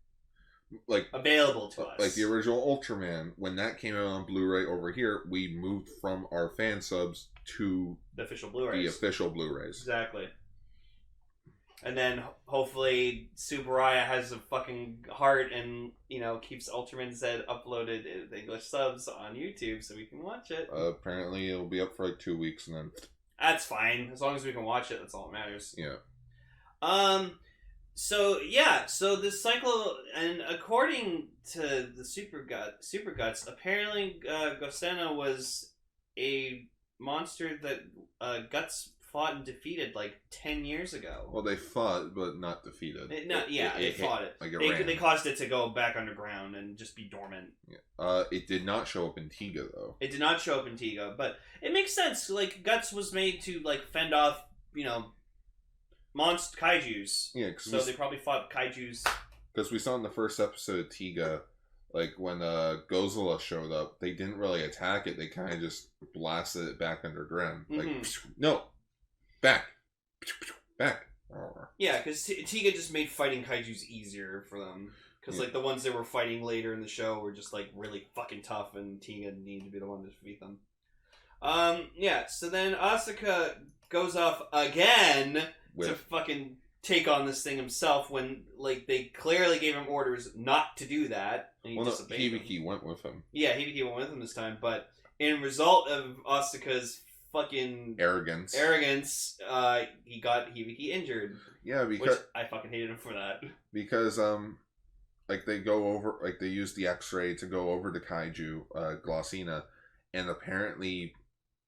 Speaker 2: like
Speaker 1: available to us.
Speaker 2: Like the original Ultraman, when that came out on Blu-ray over here, we moved from our fan subs to
Speaker 1: the official Blu-rays.
Speaker 2: The official Blu-rays.
Speaker 1: Exactly. And then hopefully Subaraya has a fucking heart and, you know, keeps Ultraman Z uploaded in English subs on YouTube so we can watch it.
Speaker 2: Apparently it'll be up for like 2 weeks and then...
Speaker 1: That's fine. As long as we can watch it, that's all that matters.
Speaker 2: Yeah.
Speaker 1: So this cycle, and according to the Super Guts, apparently Gosena was a monster that Guts fought and defeated like 10 years ago.
Speaker 2: Well, they fought, but not defeated.
Speaker 1: They fought it.
Speaker 2: Like it
Speaker 1: They caused it to go back underground and just be dormant.
Speaker 2: Yeah. It did not show up in Tiga, though.
Speaker 1: It did not show up in Tiga, but it makes sense. Like, Guts was made to, like, fend off, monster kaijus.
Speaker 2: Yeah,
Speaker 1: so they probably fought kaijus.
Speaker 2: Because we saw in the first episode of Tiga, like, when Godzilla showed up, they didn't really attack it. They kind of just blasted it back underground. Like, no, back.
Speaker 1: Yeah, because Tiga just made fighting kaijus easier for them. Because, like, the ones that were fighting later in the show were just, like, really fucking tough, and Tiga needed to be the one to defeat them. So then Asuka goes off again to fucking take on this thing himself when, like, they clearly gave him orders not to do that. And he disobeyed them.
Speaker 2: Hibiki went with him.
Speaker 1: Yeah, Hibiki went with him this time, but in result of Asuka's fucking
Speaker 2: arrogance,
Speaker 1: he got Hibiki injured.
Speaker 2: Yeah, because
Speaker 1: which I fucking hated him for that.
Speaker 2: Because like they go over, like they use the X-ray to go over the kaiju Glossina, and apparently,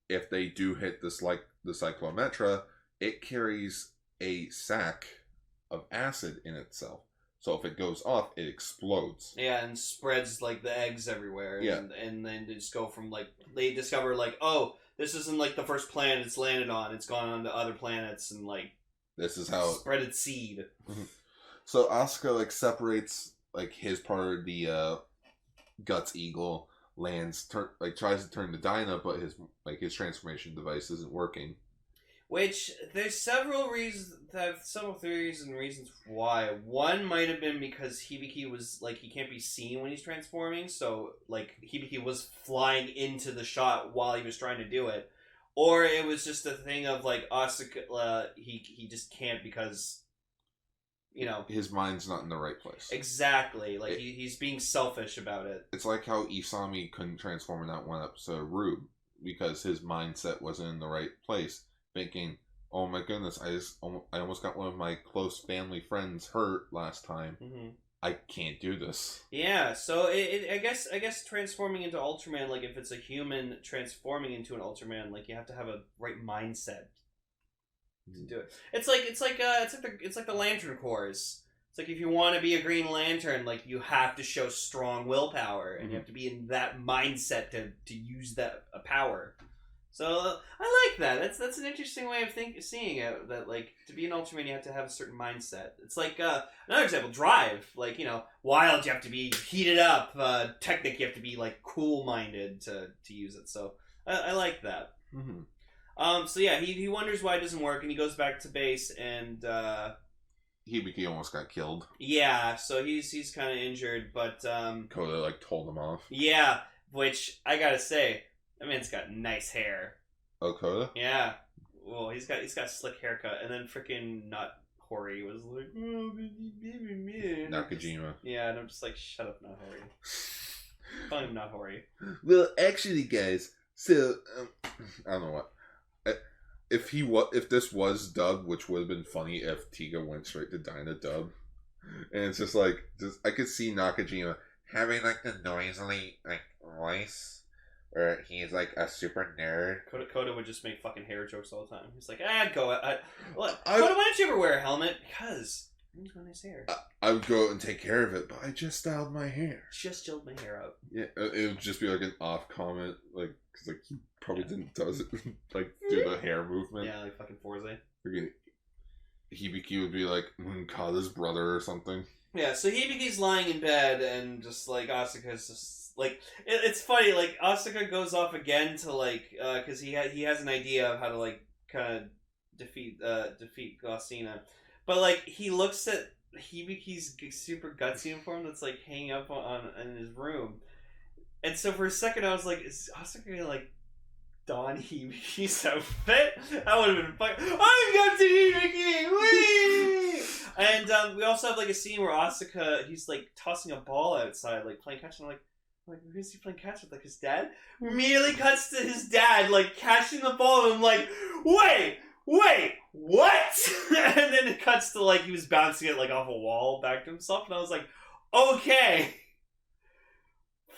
Speaker 2: if they do hit this like the Cyclometra, it carries a sac of acid in itself. So if it goes off, it explodes.
Speaker 1: Yeah, and spreads like the eggs everywhere.
Speaker 2: Yeah,
Speaker 1: and then they just go from like they discover like, oh, this isn't like the first planet it's landed on. It's gone on to other planets and like
Speaker 2: this is how
Speaker 1: spread its seed.
Speaker 2: So Asuka like separates like his part of the Guts Eagle, lands, tries to turn to Dyna, but his transformation device isn't working.
Speaker 1: Which there's several theories and reasons why. One might have been because Hibiki was like he can't be seen when he's transforming, so like Hibiki was flying into the shot while he was trying to do it, or it was just a thing of like Asuka he just can't because
Speaker 2: his mind's not in the right place.
Speaker 1: Exactly, like he's being selfish about it.
Speaker 2: It's like how Isami couldn't transform in that one episode of Rube because his mindset wasn't in the right place. Thinking, oh my goodness, I almost got one of my close family friends hurt last time.
Speaker 1: Mm-hmm.
Speaker 2: I can't do this.
Speaker 1: Yeah, so I guess transforming into Ultraman, like if it's a human transforming into an Ultraman, like you have to have a right mindset to do it. It's like the Lantern Corps. It's like if you want to be a Green Lantern, like you have to show strong willpower, and you have to be in that mindset to use that power. So I like that. That's an interesting way of seeing it. That like to be an Ultraman, you have to have a certain mindset. It's like another example, Drive. Like Wild, you have to be heated up. Technic, you have to be like cool minded to use it. So I like that.
Speaker 2: Mm-hmm.
Speaker 1: So yeah, he wonders why it doesn't work, and he goes back to base, and
Speaker 2: Hibiki almost got killed.
Speaker 1: Yeah, so he's kind of injured, but
Speaker 2: Koda like told him off.
Speaker 1: Yeah, which I gotta say. That man's got nice hair.
Speaker 2: Oh, Koda?
Speaker 1: Yeah. Well, he's got a slick haircut, and then freaking Not Hori was like, oh, baby.
Speaker 2: Nakajima.
Speaker 1: Yeah, and I'm just like, shut up, Not Hori. Call him Not Hori.
Speaker 2: Well, actually, guys, so I don't know what. If this was dubbed, which would have been funny if Tiga went straight to Dyna dub, and it's just I could see Nakajima having like the noisily like voice. Or he's like a super nerd.
Speaker 1: Koda would just make fucking hair jokes all the time. He's like, Koda, why don't you ever wear a helmet? Because he's got nice hair.
Speaker 2: I would go out and take care of it, but I just styled my hair.
Speaker 1: Just gelled my hair up.
Speaker 2: Yeah, it would just be like an off comment, like, because like, he probably does it, like, do the hair movement.
Speaker 1: Yeah, like fucking Forza.
Speaker 2: Hibiki would be like Kada's brother or something.
Speaker 1: Yeah, so Hibiki's lying in bed, and just like Asuka's just like it's funny. Like Asuka goes off again to like because he has an idea of how to like kind of defeat Glossina, but like he looks at Hibiki's super guts uniform that's like hanging up in his room, and so for a second I was like, is Asuka gonna like don Hibiki's outfit? That would have been fun. I'm Captain Hibiki! Whee! And we also have like a scene where Asuka, he's like tossing a ball outside, like playing catch, and I'm like, who's he playing catch with? Like his dad? Immediately cuts to his dad, like catching the ball, and I'm like, wait, what? And then it cuts to like he was bouncing it like off a wall back to himself, and I was like, okay.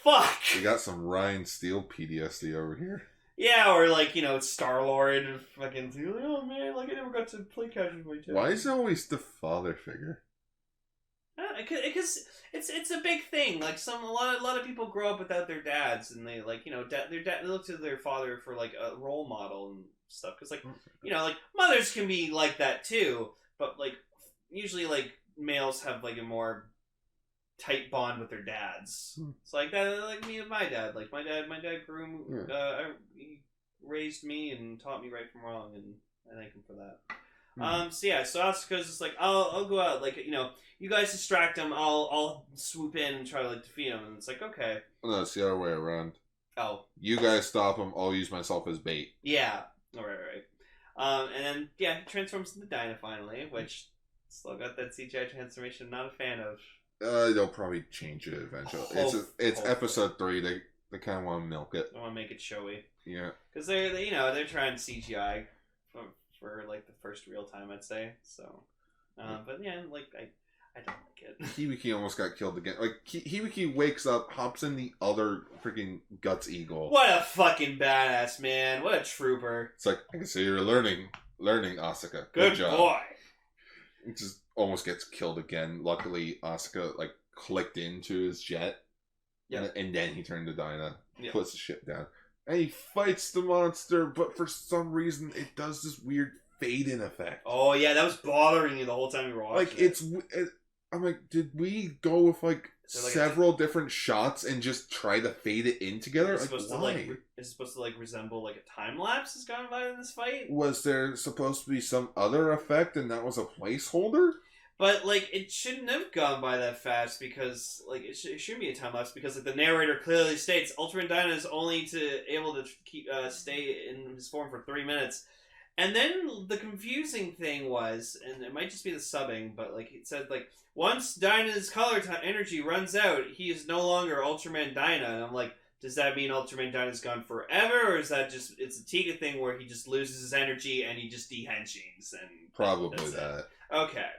Speaker 1: Fuck.
Speaker 2: We got some Ryan Steele PTSD over here.
Speaker 1: Yeah, or like, it's Star-Lord fucking, oh man, like I never got to play Kaiju with my dad.
Speaker 2: Why is it always the father figure?
Speaker 1: Because it's a big thing. Like a lot of people grow up without their dads, and they like their dad. They look to their father for like a role model and stuff. Because like like mothers can be like that too, but like usually like males have like a more tight bond with their dads. It's like that, like me and my dad. Like my dad grew. He raised me and taught me right from wrong, and I thank him for that. So Asuka's just like, I'll go out, like, you guys distract him, I'll swoop in and try to like defeat him, and it's like, okay.
Speaker 2: No, it's the other way around.
Speaker 1: Oh.
Speaker 2: You guys stop him, I'll use myself as bait.
Speaker 1: Yeah. Right. And then he transforms into Dyna finally, which still got that CGI transformation I'm not a fan of.
Speaker 2: They'll probably change it eventually. It's episode 3, they kind of want to milk it.
Speaker 1: They want to make it showy.
Speaker 2: Yeah.
Speaker 1: Because they're trying CGI for like the first real time, I'd say. So, but yeah, like I don't like it.
Speaker 2: Hibiki almost got killed again. Like Hibiki wakes up, hops in the other freaking Guts Eagle.
Speaker 1: What a fucking badass, man! What a trooper!
Speaker 2: It's like, I can see you're learning, Asuka.
Speaker 1: Good
Speaker 2: job.
Speaker 1: Boy.
Speaker 2: It just almost gets killed again. Luckily, Asuka like clicked into his jet.
Speaker 1: Yeah.
Speaker 2: And then he turned to Dyna,
Speaker 1: Yep.
Speaker 2: puts the ship down. And he fights the monster, but for some reason it does this weird fade-in effect.
Speaker 1: Oh yeah, that was bothering you the whole time you were watching.
Speaker 2: Like I'm like, did we go with like several different shots and just try to fade it in together?
Speaker 1: Is it
Speaker 2: like,
Speaker 1: supposed
Speaker 2: why?
Speaker 1: is it supposed to like resemble like a time lapse has gone by in this fight?
Speaker 2: Was there supposed to be some other effect and that was a placeholder?
Speaker 1: But like it shouldn't have gone by that fast because like it shouldn't be a time lapse because like the narrator clearly states Ultraman Dyna is only able to keep stay in his form for 3 minutes. And then the confusing thing was, and it might just be the subbing, but like it said, like once Dyna's color energy runs out, he is no longer Ultraman Dyna. And I'm like, does that mean Ultraman Dyna's gone forever, or is that just it's a Tiga thing where he just loses his energy and he just dehenshings and
Speaker 2: Probably that.
Speaker 1: Okay,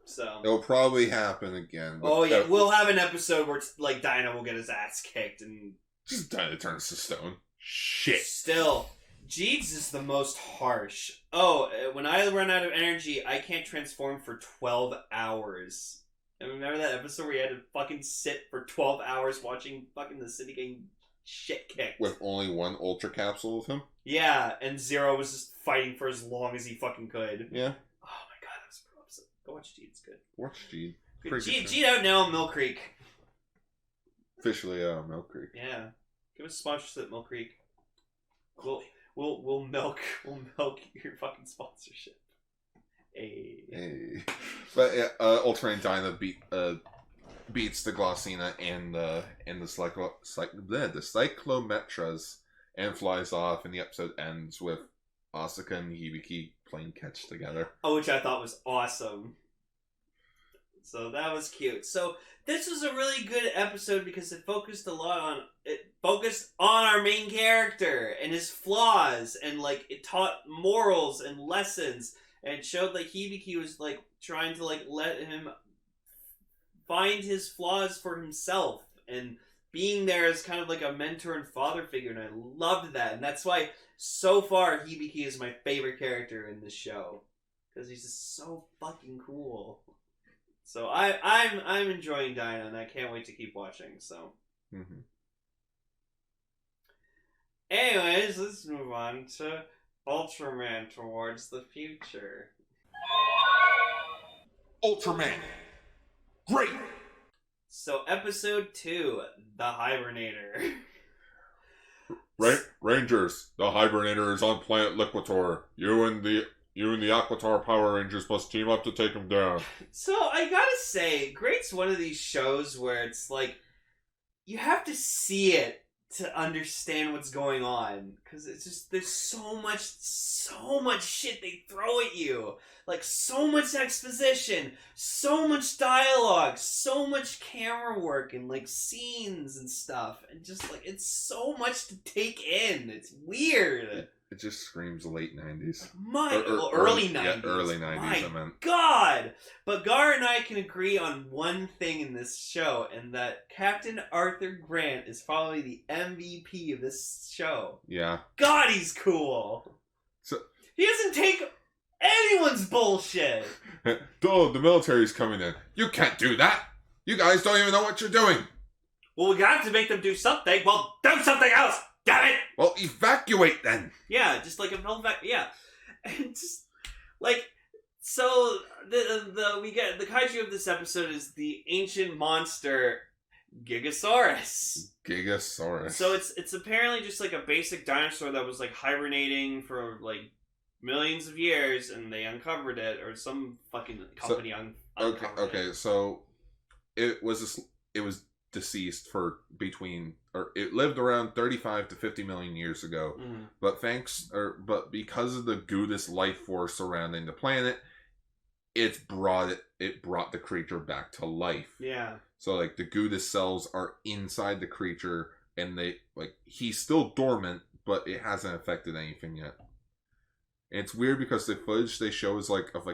Speaker 1: so
Speaker 2: it'll probably happen again.
Speaker 1: Oh yeah, we'll have an episode where it's like Dyna will get his ass kicked and
Speaker 2: just Dyna turns to stone. Shit.
Speaker 1: Still. Jeeds is the most harsh. Oh, when I run out of energy, I can't transform for 12 hours. And remember that episode where you had to fucking sit for 12 hours watching fucking the city getting shit kicked?
Speaker 2: With only one Ultra Capsule with him?
Speaker 1: Yeah, and Zero was just fighting for as long as he fucking could.
Speaker 2: Yeah.
Speaker 1: Oh my god, that was a pro episode. Go watch Jeed, it's good.
Speaker 2: Watch Jeed.
Speaker 1: Jeed out now in Millcreek.
Speaker 2: Officially Millcreek.
Speaker 1: Yeah. Give us a sponsorship, Millcreek. Cool. We'll milk your fucking sponsorship. Hey.
Speaker 2: But yeah, Ultraman Dyna beats the Glossina and the Cyclometras and flies off, and the episode ends with Asuka and Hibiki playing catch together.
Speaker 1: Oh, which I thought was awesome. So that was cute. So this was a really good episode because it focused on our main character and his flaws, and like it taught morals and lessons, and it showed like Hibiki was like trying to like let him find his flaws for himself and being there as kind of like a mentor and father figure, and I loved that, and that's why so far Hibiki is my favorite character in this show because he's just so fucking cool. So I'm enjoying Dyna, and I can't wait to keep watching. So, anyways, let's move on to Ultraman Towards the Future.
Speaker 2: Ultraman, great.
Speaker 1: So, episode 2, the Hibernator.
Speaker 2: Rangers, the Hibernator is on planet Liquitor. You and the Aquitar Power Rangers must team up to take him down.
Speaker 1: So, I gotta say, Great's one of these shows where it's like, you have to see it to understand what's going on. Because it's just, there's so much shit they throw at you. Like, so much exposition, so much dialogue, so much camera work, and, like, scenes and stuff. And just, like, it's so much to take in. It's weird.
Speaker 2: It just screams late 90s.
Speaker 1: Early 90s.
Speaker 2: Yeah, early 90s,
Speaker 1: My
Speaker 2: I meant.
Speaker 1: God! But Gar and I can agree on one thing in this show, and that Captain Arthur Grant is probably the MVP of this show.
Speaker 2: Yeah.
Speaker 1: God, he's cool.
Speaker 2: So
Speaker 1: he doesn't take anyone's bullshit.
Speaker 2: Oh, the military's coming in. You can't do that. You guys don't even know what you're doing.
Speaker 1: Well, we got to make them do something. Well, do something else. Damn it.
Speaker 2: Well, evacuate then.
Speaker 1: Yeah, just like a yeah, and just like so we get the kaiju of this episode is the ancient monster Gigasaurus.
Speaker 2: Gigasaurus.
Speaker 1: So it's apparently just like a basic dinosaur that was like hibernating for like millions of years, and they uncovered it, or some fucking company uncovered it.
Speaker 2: Okay, so it was deceased for it lived around 35 to 50 million years ago, but because of the Gudis life force surrounding the planet, it brought the creature back to life.
Speaker 1: Yeah. So
Speaker 2: like the Gudis cells are inside the creature, and he's still dormant, but it hasn't affected anything yet. And it's weird because the footage they show is of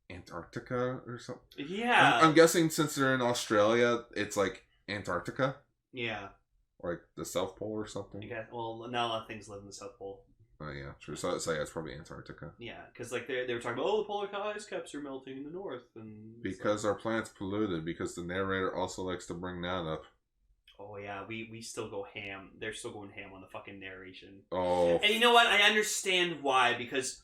Speaker 2: Antarctica or something.
Speaker 1: Yeah.
Speaker 2: I'm guessing since they're in Australia, it's like Antarctica.
Speaker 1: Yeah.
Speaker 2: Or like the South Pole or something.
Speaker 1: Yeah. Well, not a lot of things live in the South Pole.
Speaker 2: Oh yeah, true. So yeah, it's probably Antarctica.
Speaker 1: Yeah, because like they were talking about, the polar ice caps are melting in the north, and
Speaker 2: because our planet's polluted. Because the narrator also likes to bring that up.
Speaker 1: Oh yeah, we still go ham. They're still going ham on the fucking narration.
Speaker 2: Oh.
Speaker 1: And you know what? I understand why, because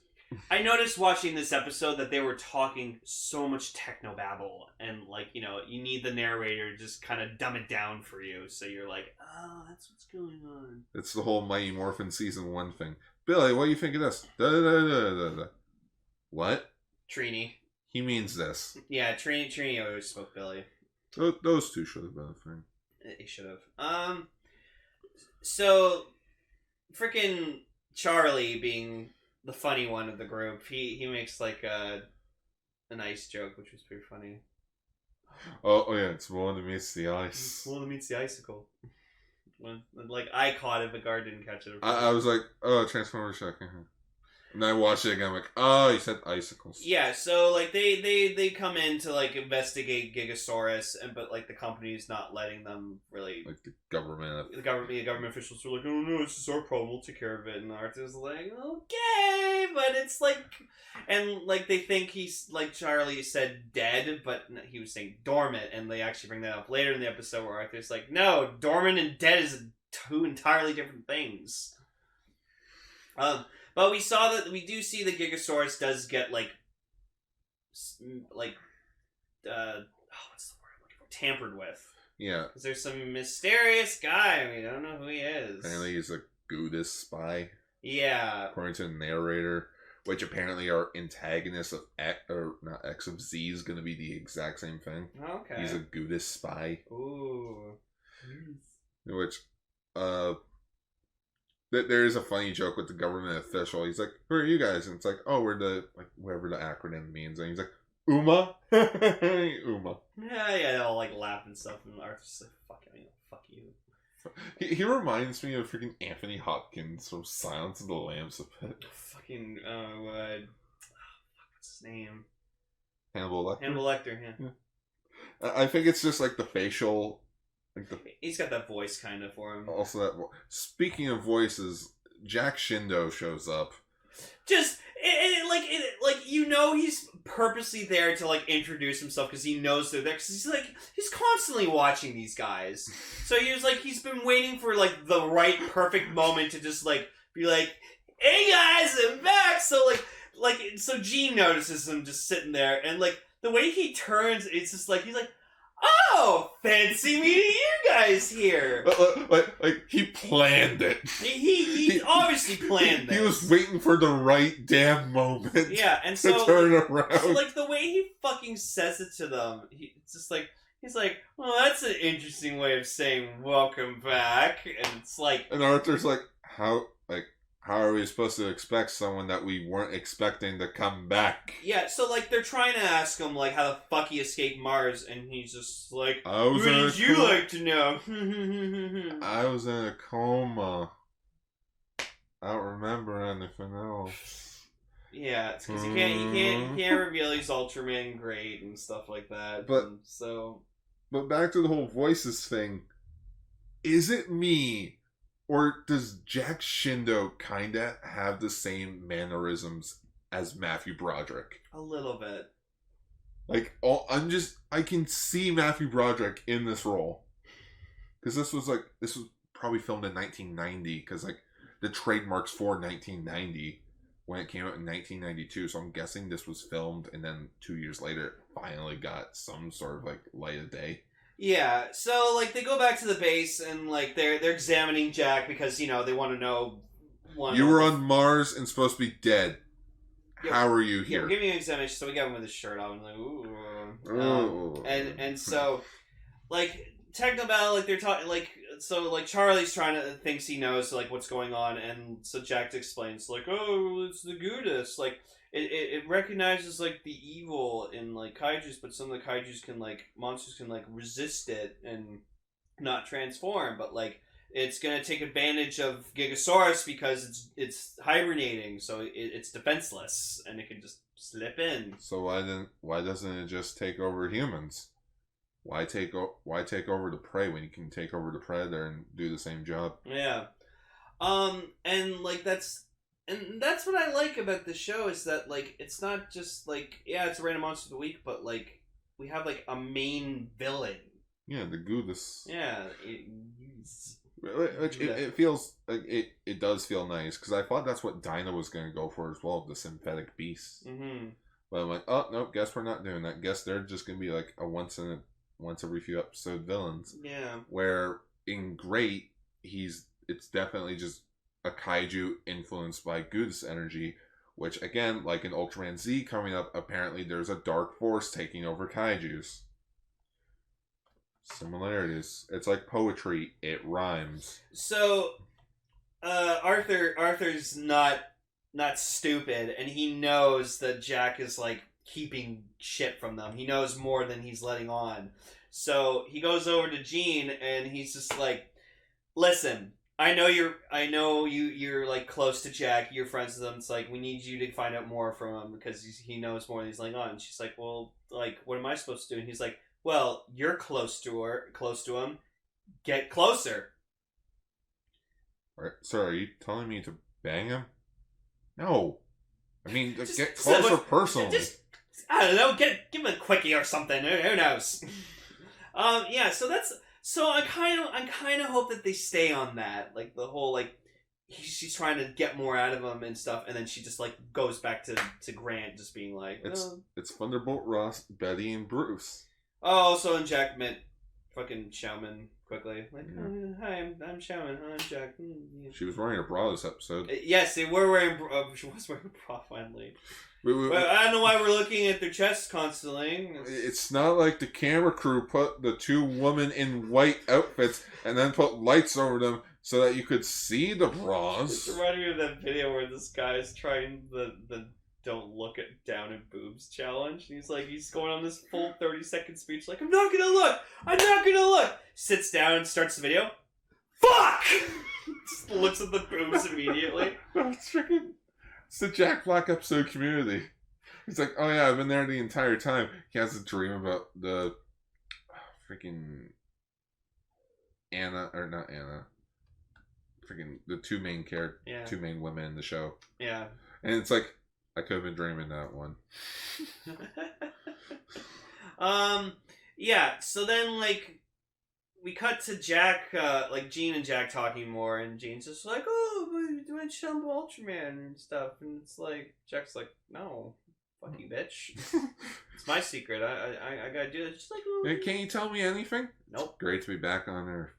Speaker 1: I noticed watching this episode that they were talking so much technobabble, and you need the narrator to just kind of dumb it down for you, so you're like, oh, that's what's going on.
Speaker 2: It's the whole Mighty Morphin Season 1 thing. Billy, what do you think of this? Da, da, da, da, da. What?
Speaker 1: Trini.
Speaker 2: He means this.
Speaker 1: Yeah, Trini always spoke Billy.
Speaker 2: Those two should have been a thing.
Speaker 1: He should have. So, freaking Charlie being the funny one of the group, he makes like a nice joke, which was pretty funny.
Speaker 2: Oh yeah, it's one that meets the ice.
Speaker 1: One that meets the icicle. Like I caught it, but Gar didn't catch it.
Speaker 2: I was like, oh, Transformers check. And then I watched it again. I'm like, oh, you said icicles.
Speaker 1: Yeah, so like they come in to like investigate Gigasaurus, but like the company's not letting them really.
Speaker 2: Like the government
Speaker 1: officials are like, oh no, this is our problem. We'll take care of it. And Arthur's like, okay, but it's like, and like they think he's like Charlie said dead, but he was saying dormant, and they actually bring that up later in the episode where Arthur's like, no, dormant and dead is two entirely different things. But we do see the Gigasaurus does get what's the word I'm looking for? Tampered with.
Speaker 2: Yeah.
Speaker 1: Because there's some mysterious guy. We don't know who he is.
Speaker 2: Apparently he's a Gudis spy.
Speaker 1: Yeah.
Speaker 2: According to the narrator, which apparently our antagonist of X of Z is going to be the exact same thing.
Speaker 1: Okay.
Speaker 2: He's a Gudis spy.
Speaker 1: Ooh.
Speaker 2: Which, there is a funny joke with the government official. He's like, who are you guys? And it's like, oh, we're whatever the acronym means. And he's like, UMA? UMA.
Speaker 1: Yeah, they'll like laugh and stuff. And Arthur's like, fuck you.
Speaker 2: He reminds me of freaking Anthony Hopkins from Silence of the Lambs a bit.
Speaker 1: Fucking, what's his name?
Speaker 2: Hannibal Lecter?
Speaker 1: Hannibal Lecter, yeah.
Speaker 2: I think it's just like the facial...
Speaker 1: He's got that voice kind of for him.
Speaker 2: Also, speaking of voices, Jack Shindo shows up.
Speaker 1: Just he's purposely there to like introduce himself because he knows they're there. Because he's constantly watching these guys. So he's been waiting for like the right perfect moment to just like be like, "Hey guys, I'm back." So Gene notices him just sitting there, and like the way he turns, it's just like he's like, oh, fancy meeting you guys here.
Speaker 2: Like he planned it.
Speaker 1: He obviously planned this.
Speaker 2: He was waiting for the right damn moment.
Speaker 1: Yeah, and so
Speaker 2: to turn around.
Speaker 1: So like the way he fucking says it to them, it's just like he's like, well, that's an interesting way of saying welcome back, and it's like,
Speaker 2: and Arthur's like, how are we supposed to expect someone that we weren't expecting to come back?
Speaker 1: Yeah, so like they're trying to ask him like how the fuck he escaped Mars, and he's just like,
Speaker 2: what
Speaker 1: would you like to know?
Speaker 2: I was in a coma. I don't remember anything else.
Speaker 1: Yeah, it's because he can't reveal he's Ultraman great and stuff like that.
Speaker 2: But
Speaker 1: and so,
Speaker 2: but back to the whole voices thing. Is it me, or does Jack Shindo kinda have the same mannerisms as Matthew Broderick?
Speaker 1: a little bit.
Speaker 2: Like, I can see Matthew Broderick in this role. Because this was probably filmed in 1990, because, like, the trademarks for 1990 when it came out in 1992, so I'm guessing this was filmed, and then 2 years later, it finally got some sort of, like, light of day.
Speaker 1: Yeah, so, like, they go back to the base, and, like, they're examining Jack because, you know, they want to know...
Speaker 2: You were on Mars and supposed to be dead.
Speaker 1: Yeah,
Speaker 2: how are you
Speaker 1: yeah,
Speaker 2: here?
Speaker 1: we're giving an examination, so we got him with his shirt on, and like,
Speaker 2: Ooh.
Speaker 1: And so, like, Technobell, like, they're talking, like, so, like, Charlie's thinks he knows, like, what's going on, and so Jack explains, like, oh, it's the Gudis, like, it recognizes, like, the evil in, like, kaijus, but some of the kaijus can, like, monsters can, like, resist it and not transform, but, like, it's gonna take advantage of Gigasaurus because it's hibernating, so it's defenseless, and it can just slip in.
Speaker 2: So why doesn't it just take over humans? Why take over the prey when you can take over the predator and do the same job?
Speaker 1: Yeah, and like that's what I like about the show is that like it's not just like it's a random monster of the week, but like we have like a main villain.
Speaker 2: Yeah, the Gudis.
Speaker 1: Yeah,
Speaker 2: it feels like it does feel nice because I thought that's what Dyna was going to go for as well, the synthetic beasts.
Speaker 1: Mm-hmm.
Speaker 2: But I'm like, oh no, guess we're not doing that. Guess they're just going to be like a once every few episode villains.
Speaker 1: Yeah.
Speaker 2: Where in Great, it's definitely just a kaiju influenced by Gudis energy, which again, like in Ultraman Z coming up, apparently there's a dark force taking over kaijus. Similarities. It's like poetry. It rhymes.
Speaker 1: So, Arthur's not stupid, and he knows that Jack is like keeping shit from them. He knows more than he's letting on. So he goes over to Gene, and he's just like, "Listen, I know you're like close to Jack. You're friends with him. It's like we need you to find out more from him because he knows more than he's letting on." And she's like, "Well, like, what am I supposed to do?" And he's like, "Well, you're close to him. Get closer."
Speaker 2: Right. So are you telling me to bang him? No. I mean,
Speaker 1: Just
Speaker 2: get closer personally.
Speaker 1: Just, I don't know, give him a quickie or something. Who knows? Yeah. So I kind of hope that they stay on that, like the whole like she's trying to get more out of him and stuff, and then she just like goes back to Grant, just being like,
Speaker 2: it's Thunderbolt Ross, Betty, and Bruce.
Speaker 1: Oh, so and Jack met fucking Shaman quickly. Like, hi, I'm Shaman. I'm Jack. Yeah.
Speaker 2: She was wearing a bra this episode.
Speaker 1: Yes, they were wearing. She was wearing a bra finally. But I don't know why we're looking at their chests constantly.
Speaker 2: It's not like the camera crew put the two women in white outfits and then put lights over them so that you could see the bras.
Speaker 1: It reminded me of that video where this guy is trying the don't look at down at boobs challenge. And he's going on this full 30-second speech like, I'm not gonna look. Sits down and starts the video. Fuck! Just looks at the boobs immediately.
Speaker 2: That's freaking... It's the Jack Black episode Community. He's like, oh yeah, I've been there the entire time. He has a dream about the freaking Anna, or not Anna. Freaking the two main women in the show.
Speaker 1: Yeah.
Speaker 2: And it's like, I could have been dreaming that one.
Speaker 1: Yeah, so then, like, we cut to Jack, like, Gene and Jack talking more, and Gene's just like, oh, we're doing Shumble Ultraman and stuff, and it's like, Jack's like, no, fuck you, bitch. It's my secret, I gotta do it. She's like, oh,
Speaker 2: hey, can't you tell me anything?
Speaker 1: Nope.
Speaker 2: Great to be back on Earth.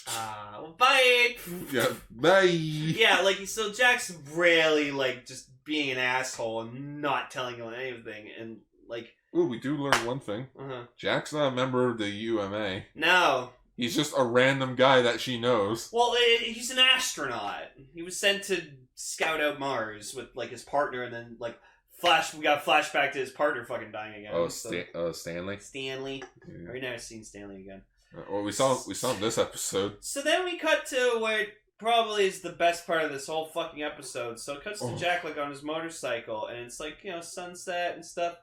Speaker 1: Well, bye!
Speaker 2: Yeah, bye!
Speaker 1: Yeah, like, so Jack's really, like, just being an asshole and not telling you anything, and, like...
Speaker 2: Ooh, we do learn one thing.
Speaker 1: Uh-huh.
Speaker 2: Jack's not a member of the UMA.
Speaker 1: No.
Speaker 2: He's just a random guy that she knows.
Speaker 1: Well, he's an astronaut. He was sent to scout out Mars with, like, his partner, and then, like, we got a flashback to his partner fucking dying again.
Speaker 2: Oh, Stanley?
Speaker 1: Stanley.
Speaker 2: Yeah.
Speaker 1: I've never seen Stanley again.
Speaker 2: Well, we saw him this episode.
Speaker 1: So then we cut to where probably is the best part of this whole fucking episode. So it cuts to
Speaker 2: Oh.
Speaker 1: Jack like on his motorcycle, and it's like, you know, sunset and stuff.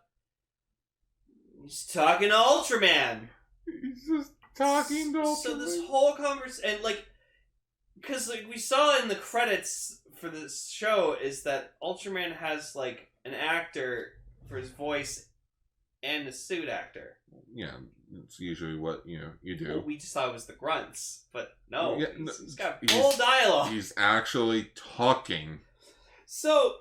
Speaker 1: He's talking to Ultraman.
Speaker 2: He's just talking to Ultraman.
Speaker 1: So this whole conversation, and like, because like we saw in the credits for this show, is that Ultraman has like an actor for his voice and a suit actor.
Speaker 2: Yeah, it's usually what you do.
Speaker 1: Well, we just thought it was the grunts, but no,
Speaker 2: Yeah,
Speaker 1: he's got full dialogue.
Speaker 2: He's actually talking.
Speaker 1: So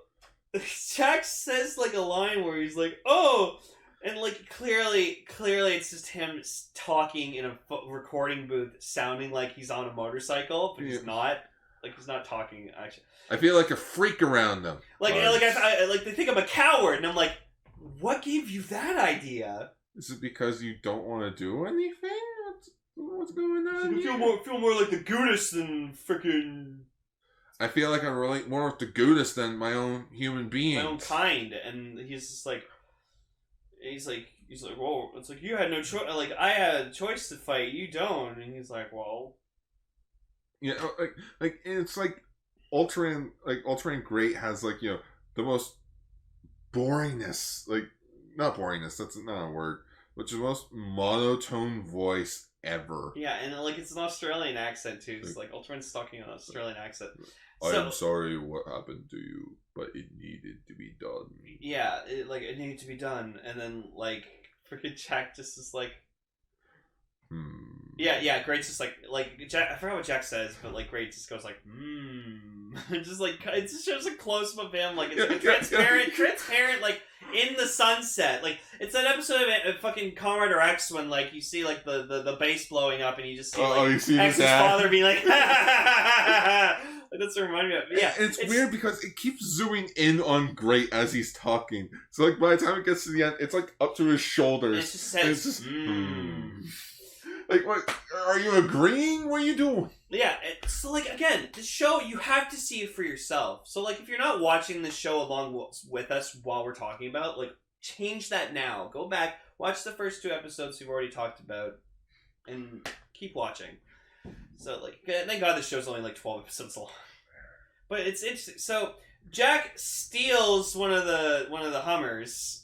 Speaker 1: Jack says like a line where he's like, "Oh," and like clearly it's just him talking in a recording booth, sounding like he's on a motorcycle, but he's not. Like he's not talking actually.
Speaker 2: I feel like a freak around them.
Speaker 1: Like they think I'm a coward, and I'm like, what gave you that idea?
Speaker 2: Is it because you don't want to do anything? What's going on?
Speaker 1: I feel more like the Goodus than freaking.
Speaker 2: I feel like I relate more with the Goodus than my own human beings.
Speaker 1: My own kind, and he's just like, he's like, whoa! It's like you had no choice. Like I had a choice to fight, you don't, and he's like, well,
Speaker 2: yeah, like it's like Ultraman Great has like the most boringness, like not boringness. That's not a word, which is the most monotone voice ever.
Speaker 1: Yeah, and like it's an Australian accent too. It's like Ultraman's talking an Australian accent.
Speaker 2: I'm sorry what happened to you, but it needed to be done.
Speaker 1: Yeah, it needed to be done, and then like freaking Jack just is like, yeah. Great's just like Jack. I forgot what Jack says, but like Great just goes like, just like it just shows a close up of him, like it's like a transparent, like in the sunset, like it's that episode of fucking Comrade X when like you see like the bass blowing up and you just see like
Speaker 2: you see
Speaker 1: X's father being like, that's what reminded me of. Yeah,
Speaker 2: it's weird because it keeps zooming in on Great as he's talking. So like by the time it gets to the end, it's like up to his shoulders.
Speaker 1: It just says,
Speaker 2: it's just, Like, what? Are you agreeing? What are you doing?
Speaker 1: Yeah, so like again, the show you have to see it for yourself. So like if you're not watching the show along with us while we're talking about, like change that now. Go back, watch the first 2 episodes we've already talked about, and keep watching. So like, thank God this show's only like 12 episodes long. But it's interesting. So Jack steals one of the Hummers.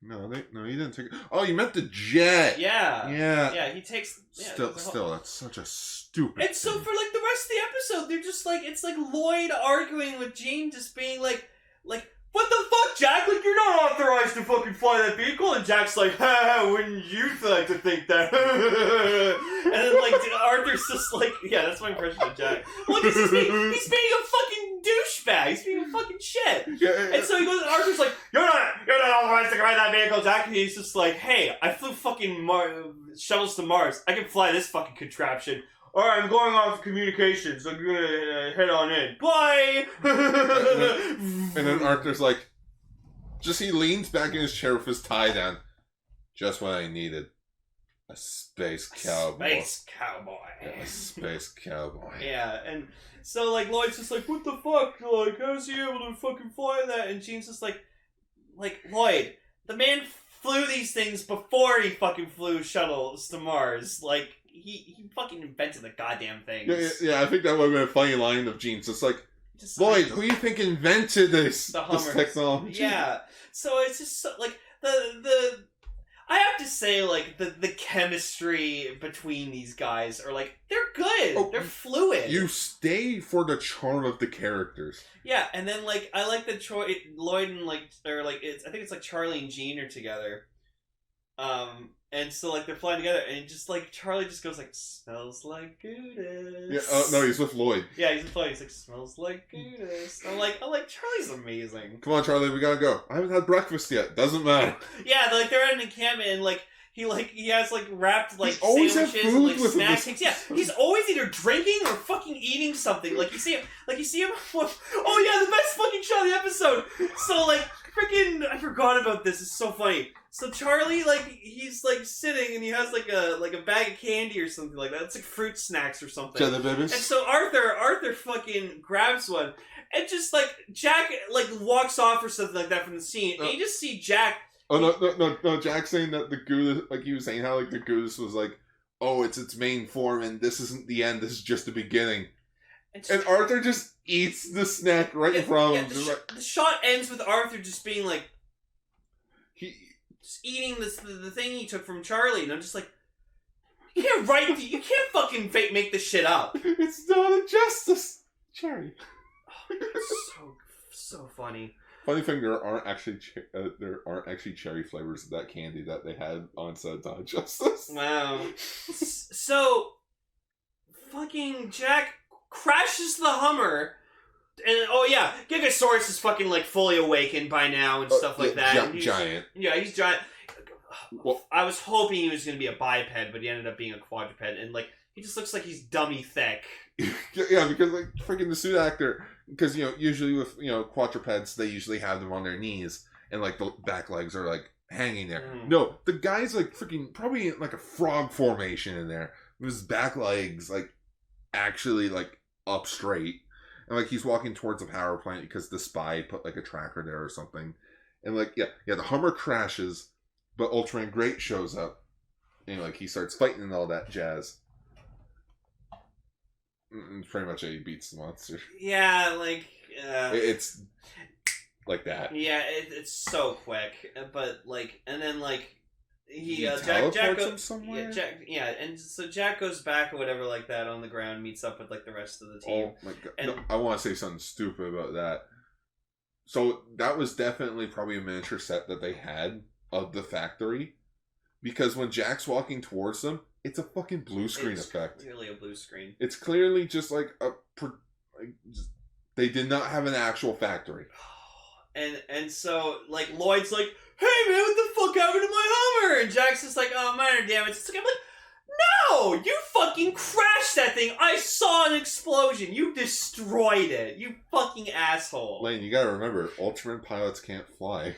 Speaker 2: No, you didn't take it. Oh, you meant the jet.
Speaker 1: Yeah, he takes. Yeah,
Speaker 2: still, that's such a stupid.
Speaker 1: And so for like the rest of the episode, they're just like it's like Lloyd arguing with Gene, just being like, what the fuck, Jack? Like you're not authorized to fucking fly that vehicle, and Jack's like, wouldn't you like to think that? And then like Arthur's just like, yeah, that's my impression of Jack. Well, he's being a fucking douchebag. He's being a fucking shit. Yeah. And so he goes, and Arthur's like, you're not authorized to ride that vehicle, Jack. And he's just like, hey, I flew fucking shuttles to Mars. I can fly this fucking contraption. Alright, I'm going off communications. I'm gonna head on in. Bye!
Speaker 2: And then Arthur's like, he leans back in his chair with his tie down. Just what I needed. A space cowboy. A space cowboy.
Speaker 1: Yeah, and so like Lloyd's just like, what the fuck? Like, how's he able to fucking fly that? And Gene's just like Lloyd, the man flew these things before he fucking flew shuttles to Mars. Like, he fucking invented the goddamn things.
Speaker 2: Yeah, I think that would have been a funny line of Gene's. It's like, Lloyd, who do you think invented this technology?
Speaker 1: Yeah, so it's just so, like the I have to say like the chemistry between these guys are like they're good. Oh, they're fluid.
Speaker 2: You stay for the charm of the characters.
Speaker 1: Yeah, and then like I like that Lloyd and I think it's like Charlie and Gene are together. And so like they're flying together, and just like Charlie just goes like, smells like Goodus.
Speaker 2: Yeah, no, he's with Lloyd.
Speaker 1: Yeah, he's with Lloyd. He's like, smells like Goodus. I'm like Charlie's amazing.
Speaker 2: Come on, Charlie, we gotta go. I haven't had breakfast yet. Doesn't matter.
Speaker 1: Yeah, like they're at an encampment, and like he has like wrapped like
Speaker 2: sandwiches
Speaker 1: and like snack things. Yeah, he's always either drinking or fucking eating something. Like you see him. Oh yeah, the best fucking shot of the episode. So like freaking, I forgot about this. It's so funny. So Charlie, like, he's like sitting and he has like a bag of candy or something like that. It's like fruit snacks or something.
Speaker 2: Jelly babies.
Speaker 1: And so Arthur fucking grabs one and just like Jack like walks off or something like that from the scene. And you just see Jack.
Speaker 2: Oh no! Jack saying that the Goodus, like he was saying how like the Goodus was like, oh, it's its main form and this isn't the end. This is just the beginning. And Arthur just eats the snack right in front of him.
Speaker 1: The shot ends with Arthur just being like,
Speaker 2: just
Speaker 1: eating the thing he took from Charlie, and I'm just like, you can't fucking make this shit up.
Speaker 2: It's not a justice, Cherry.
Speaker 1: So funny.
Speaker 2: Funny thing, there aren't actually cherry flavors of that candy that they had on Sentai Justice.
Speaker 1: Wow. So, fucking Jack crashes the Hummer, and Gigasaurus is fucking like fully awakened by now and stuff like that.
Speaker 2: Giant.
Speaker 1: Yeah, he's giant.
Speaker 2: Well,
Speaker 1: I was hoping he was going to be a biped, but he ended up being a quadruped, and like he just looks like he's dummy thick.
Speaker 2: Yeah, because like freaking the suit actor, because usually with quadrupeds they usually have them on their knees and like the back legs are like hanging there. No, the guy's like freaking probably in like a frog formation in there with his back legs like actually like up straight, and like he's walking towards a power plant because the spy put like a tracker there or something, and like the Hummer crashes, but Ultraman Great shows up and like he starts fighting and all that jazz. Pretty much he beats the monster.
Speaker 1: Yeah, like
Speaker 2: it's like that.
Speaker 1: Yeah, it's so quick, but like, and then like he
Speaker 2: Jack goes somewhere.
Speaker 1: And so Jack goes back or whatever like that on the ground, meets up with like the rest of the team.
Speaker 2: Oh my god! And I want to say something stupid about that. So that was definitely probably a miniature set that they had of the factory, because when Jack's walking towards them, it's a fucking blue screen effect.
Speaker 1: It's clearly a blue screen.
Speaker 2: It's clearly just like they did not have an actual factory.
Speaker 1: And so like Lloyd's like, hey man, what the fuck happened to my Hummer? And Jack's just like, oh, minor damage. It's like, I'm like, no, you fucking crashed that thing. I saw an explosion. You destroyed it. You fucking asshole.
Speaker 2: Lane, you gotta remember, Ultraman pilots can't fly.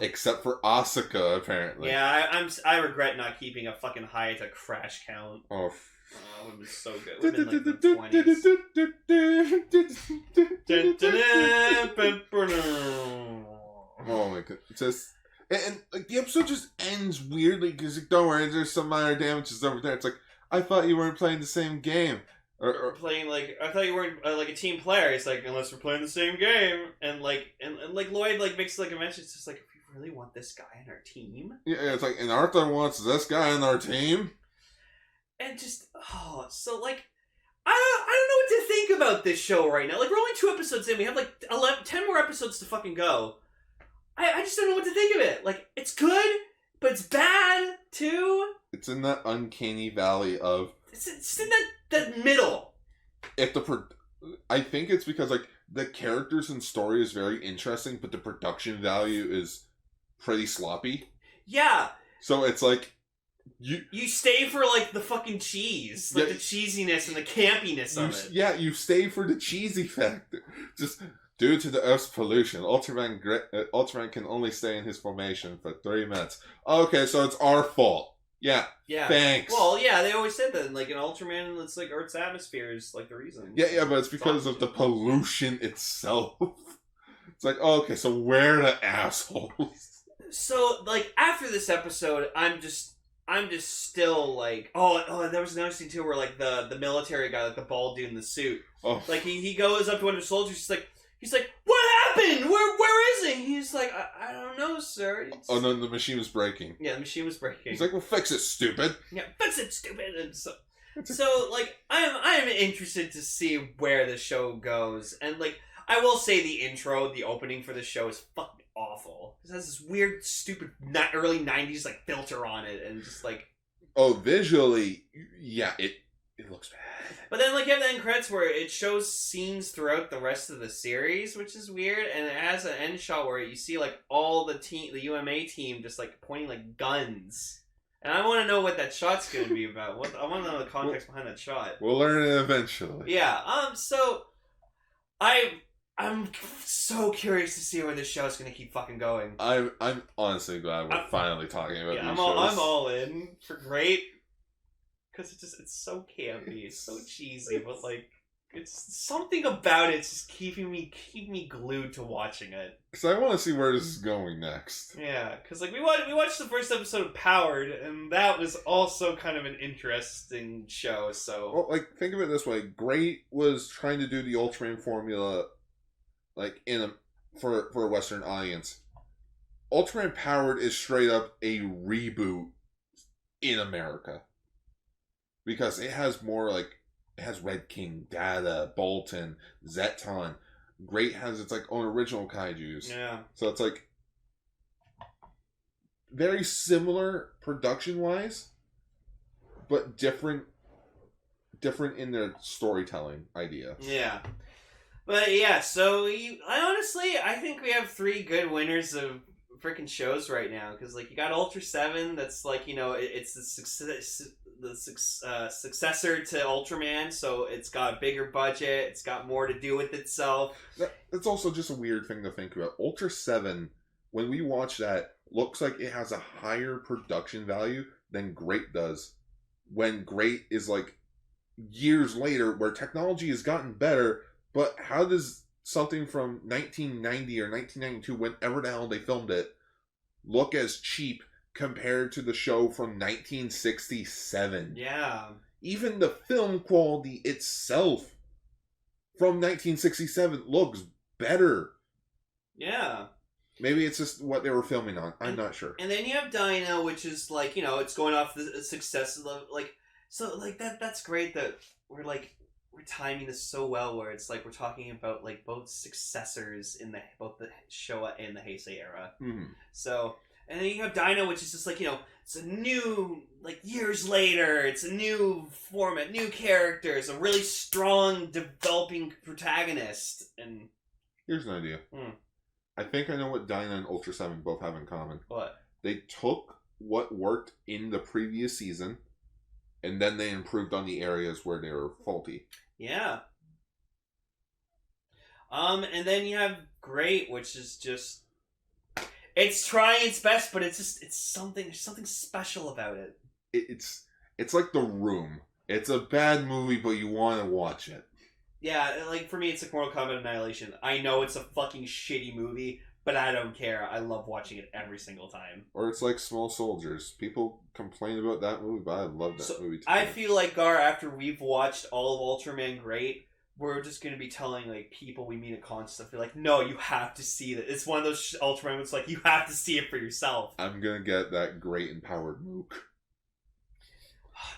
Speaker 2: Except for Asuka, apparently.
Speaker 1: Yeah, I regret not keeping a fucking Hayata crash count.
Speaker 2: Oh,
Speaker 1: it would have been so good. It would have been like the 20s.
Speaker 2: Oh my god. It says... And like the episode just ends weirdly because like, don't worry, there's some minor damages over there. It's like, I thought you weren't playing the same game. Or
Speaker 1: playing like, I thought you weren't like a team player. It's like, unless we're playing the same game. And like Lloyd like makes like a mention. It's just like, if we really want this guy in our team.
Speaker 2: Yeah, it's like, and Arthur wants this guy in our team.
Speaker 1: And just so like, I don't know what to think about this show right now. Like we're only 2 episodes in. We have like 10 more episodes to fucking go. I just don't know what to think of it. Like, it's good, but it's bad, too.
Speaker 2: It's in that uncanny valley of...
Speaker 1: It's in that middle.
Speaker 2: I think it's because, like, the characters and story is very interesting, but the production value is pretty sloppy.
Speaker 1: Yeah.
Speaker 2: So it's like...
Speaker 1: You stay for, like, the fucking cheese. Like, the cheesiness and the campiness of it.
Speaker 2: Yeah, you stay for the cheesy factor. Just... Due to the Earth's pollution, Ultraman can only stay in his formation for 3 minutes. Okay, so it's our fault. Yeah. Thanks.
Speaker 1: Well, yeah, they always said that. Like in Ultraman, it's like Earth's atmosphere is like the reason.
Speaker 2: Yeah, but it's because of the pollution itself. It's like, okay, so we're the assholes.
Speaker 1: So, like, after this episode, I'm just still like, oh, there was another scene too where like the military guy, like the bald dude in the suit, like he goes up to one of the soldiers, he's like, what happened? Where is he? He's like, I don't know, sir.
Speaker 2: Oh no, the machine was breaking.
Speaker 1: Yeah, the machine was breaking.
Speaker 2: He's like, well, fix it, stupid.
Speaker 1: Yeah, fix it, stupid. And so like, I'm interested to see where the show goes, and like, I will say the opening for the show is fucking awful. It has this weird, stupid, early 90s like filter on it, and just like...
Speaker 2: Oh, visually, yeah, it looks bad.
Speaker 1: But then like you have the end credits where it shows scenes throughout the rest of the series, which is weird, and it has an end shot where you see like all the UMA team just like pointing like guns. And I want to know what that shot's going to be about. I want to know the context behind that shot.
Speaker 2: We'll learn it eventually.
Speaker 1: Yeah. So I'm so curious to see where this show's going to keep fucking going.
Speaker 2: I'm honestly glad we're finally talking about these shows.
Speaker 1: I'm all in for Great, because it's so campy, it's so cheesy, but like, It's something about it's just keeping me glued to watching it.
Speaker 2: So I want to see where this is going next.
Speaker 1: Yeah, because like we watched the first episode of Powered, and that was also kind of an interesting show. So,
Speaker 2: Well, like think of it this way: Great was trying to do the Ultraman formula, like for a Western audience. Ultraman Powered is straight up a reboot in America because it has more like. It has Red King, Data, Bolton, Zeton. Great has its like own original kaijus.
Speaker 1: yeah,
Speaker 2: So it's like very similar production wise, but different in their storytelling idea.
Speaker 1: yeah. But yeah, so I think we have 3 good winners of freaking shows right now, because like you got Ultraseven, that's like it's the successor to Ultraman, so it's got a bigger budget, it's got more to do with itself.
Speaker 2: That's also just a weird thing to think about. Ultraseven, when we watch that, looks like it has a higher production value than Great does. When Great is like years later, where technology has gotten better, but how does something from 1990 or 1992, whenever the hell they filmed it, look as cheap compared to the show from 1967?
Speaker 1: Yeah.
Speaker 2: Even the film quality itself from 1967 looks better.
Speaker 1: Yeah.
Speaker 2: Maybe it's just what they were filming on. I'm not sure.
Speaker 1: And then you have Dyna, which is like, it's going off the success of that's great that we're timing this so well, where it's like we're talking about like both successors in both the Showa and the Heisei era.
Speaker 2: Mm-hmm.
Speaker 1: So, and then you have Dyna, which is just like, it's a new, like years later, it's a new format, new characters, a really strong developing protagonist. And
Speaker 2: here's an idea. I think I know what Dyna and Ultraseven both have in common.
Speaker 1: What?
Speaker 2: They took what worked in the previous season, and then they improved on the areas where they were faulty.
Speaker 1: Yeah. And then you have Great, which is just, it's trying its best, but there's something special about it.
Speaker 2: It's like The Room. It's a bad movie, but you want to watch it.
Speaker 1: Yeah, like for me, it's like Mortal Kombat Annihilation. I know it's a fucking shitty movie, but I don't care. I love watching it every single time.
Speaker 2: Or it's like Small Soldiers. People complain about that movie, but I love that movie too.
Speaker 1: I feel like, Gar, after we've watched all of Ultraman Great, we're just going to be telling like people we meet at cons stuff. They're like, no, you have to see that. It's one of those Ultraman it's like, you have to see it for yourself.
Speaker 2: I'm going to get that Great Empowered MOOC.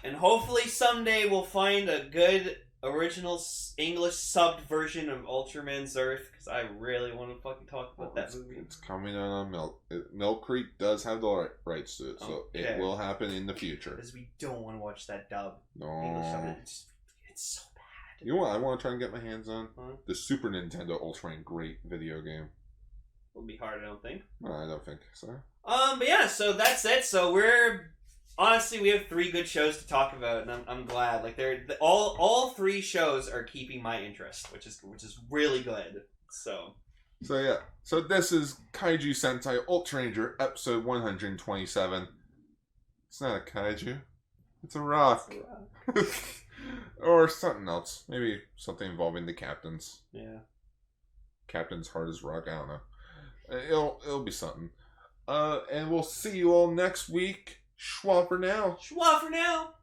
Speaker 1: And hopefully someday we'll find a good original English subbed version of Ultraman's Earth, because I really want to fucking talk about that movie.
Speaker 2: It's coming out on Millcreek does have the rights to it, so it will happen in the future.
Speaker 1: Because we don't want to watch that dub.
Speaker 2: No.
Speaker 1: English dub. It's so bad.
Speaker 2: You know what I want to try and get my hands on? The Super Nintendo Ultraman Great video game.
Speaker 1: It'll be hard, I don't think.
Speaker 2: No, I don't think so.
Speaker 1: But yeah, so that's it. So honestly, we have 3 good shows to talk about, and I'm glad. Like all 3 shows are keeping my interest, which is really good. So
Speaker 2: yeah. So this is Kaiju Sentai Ultraranger episode 127. It's not a kaiju. It's a rock. Or something else. Maybe something involving the captains.
Speaker 1: Yeah.
Speaker 2: Captain's hard as rock. I don't know. It'll be something. And we'll see you all next week. Schwa for now.
Speaker 1: Schwa for now.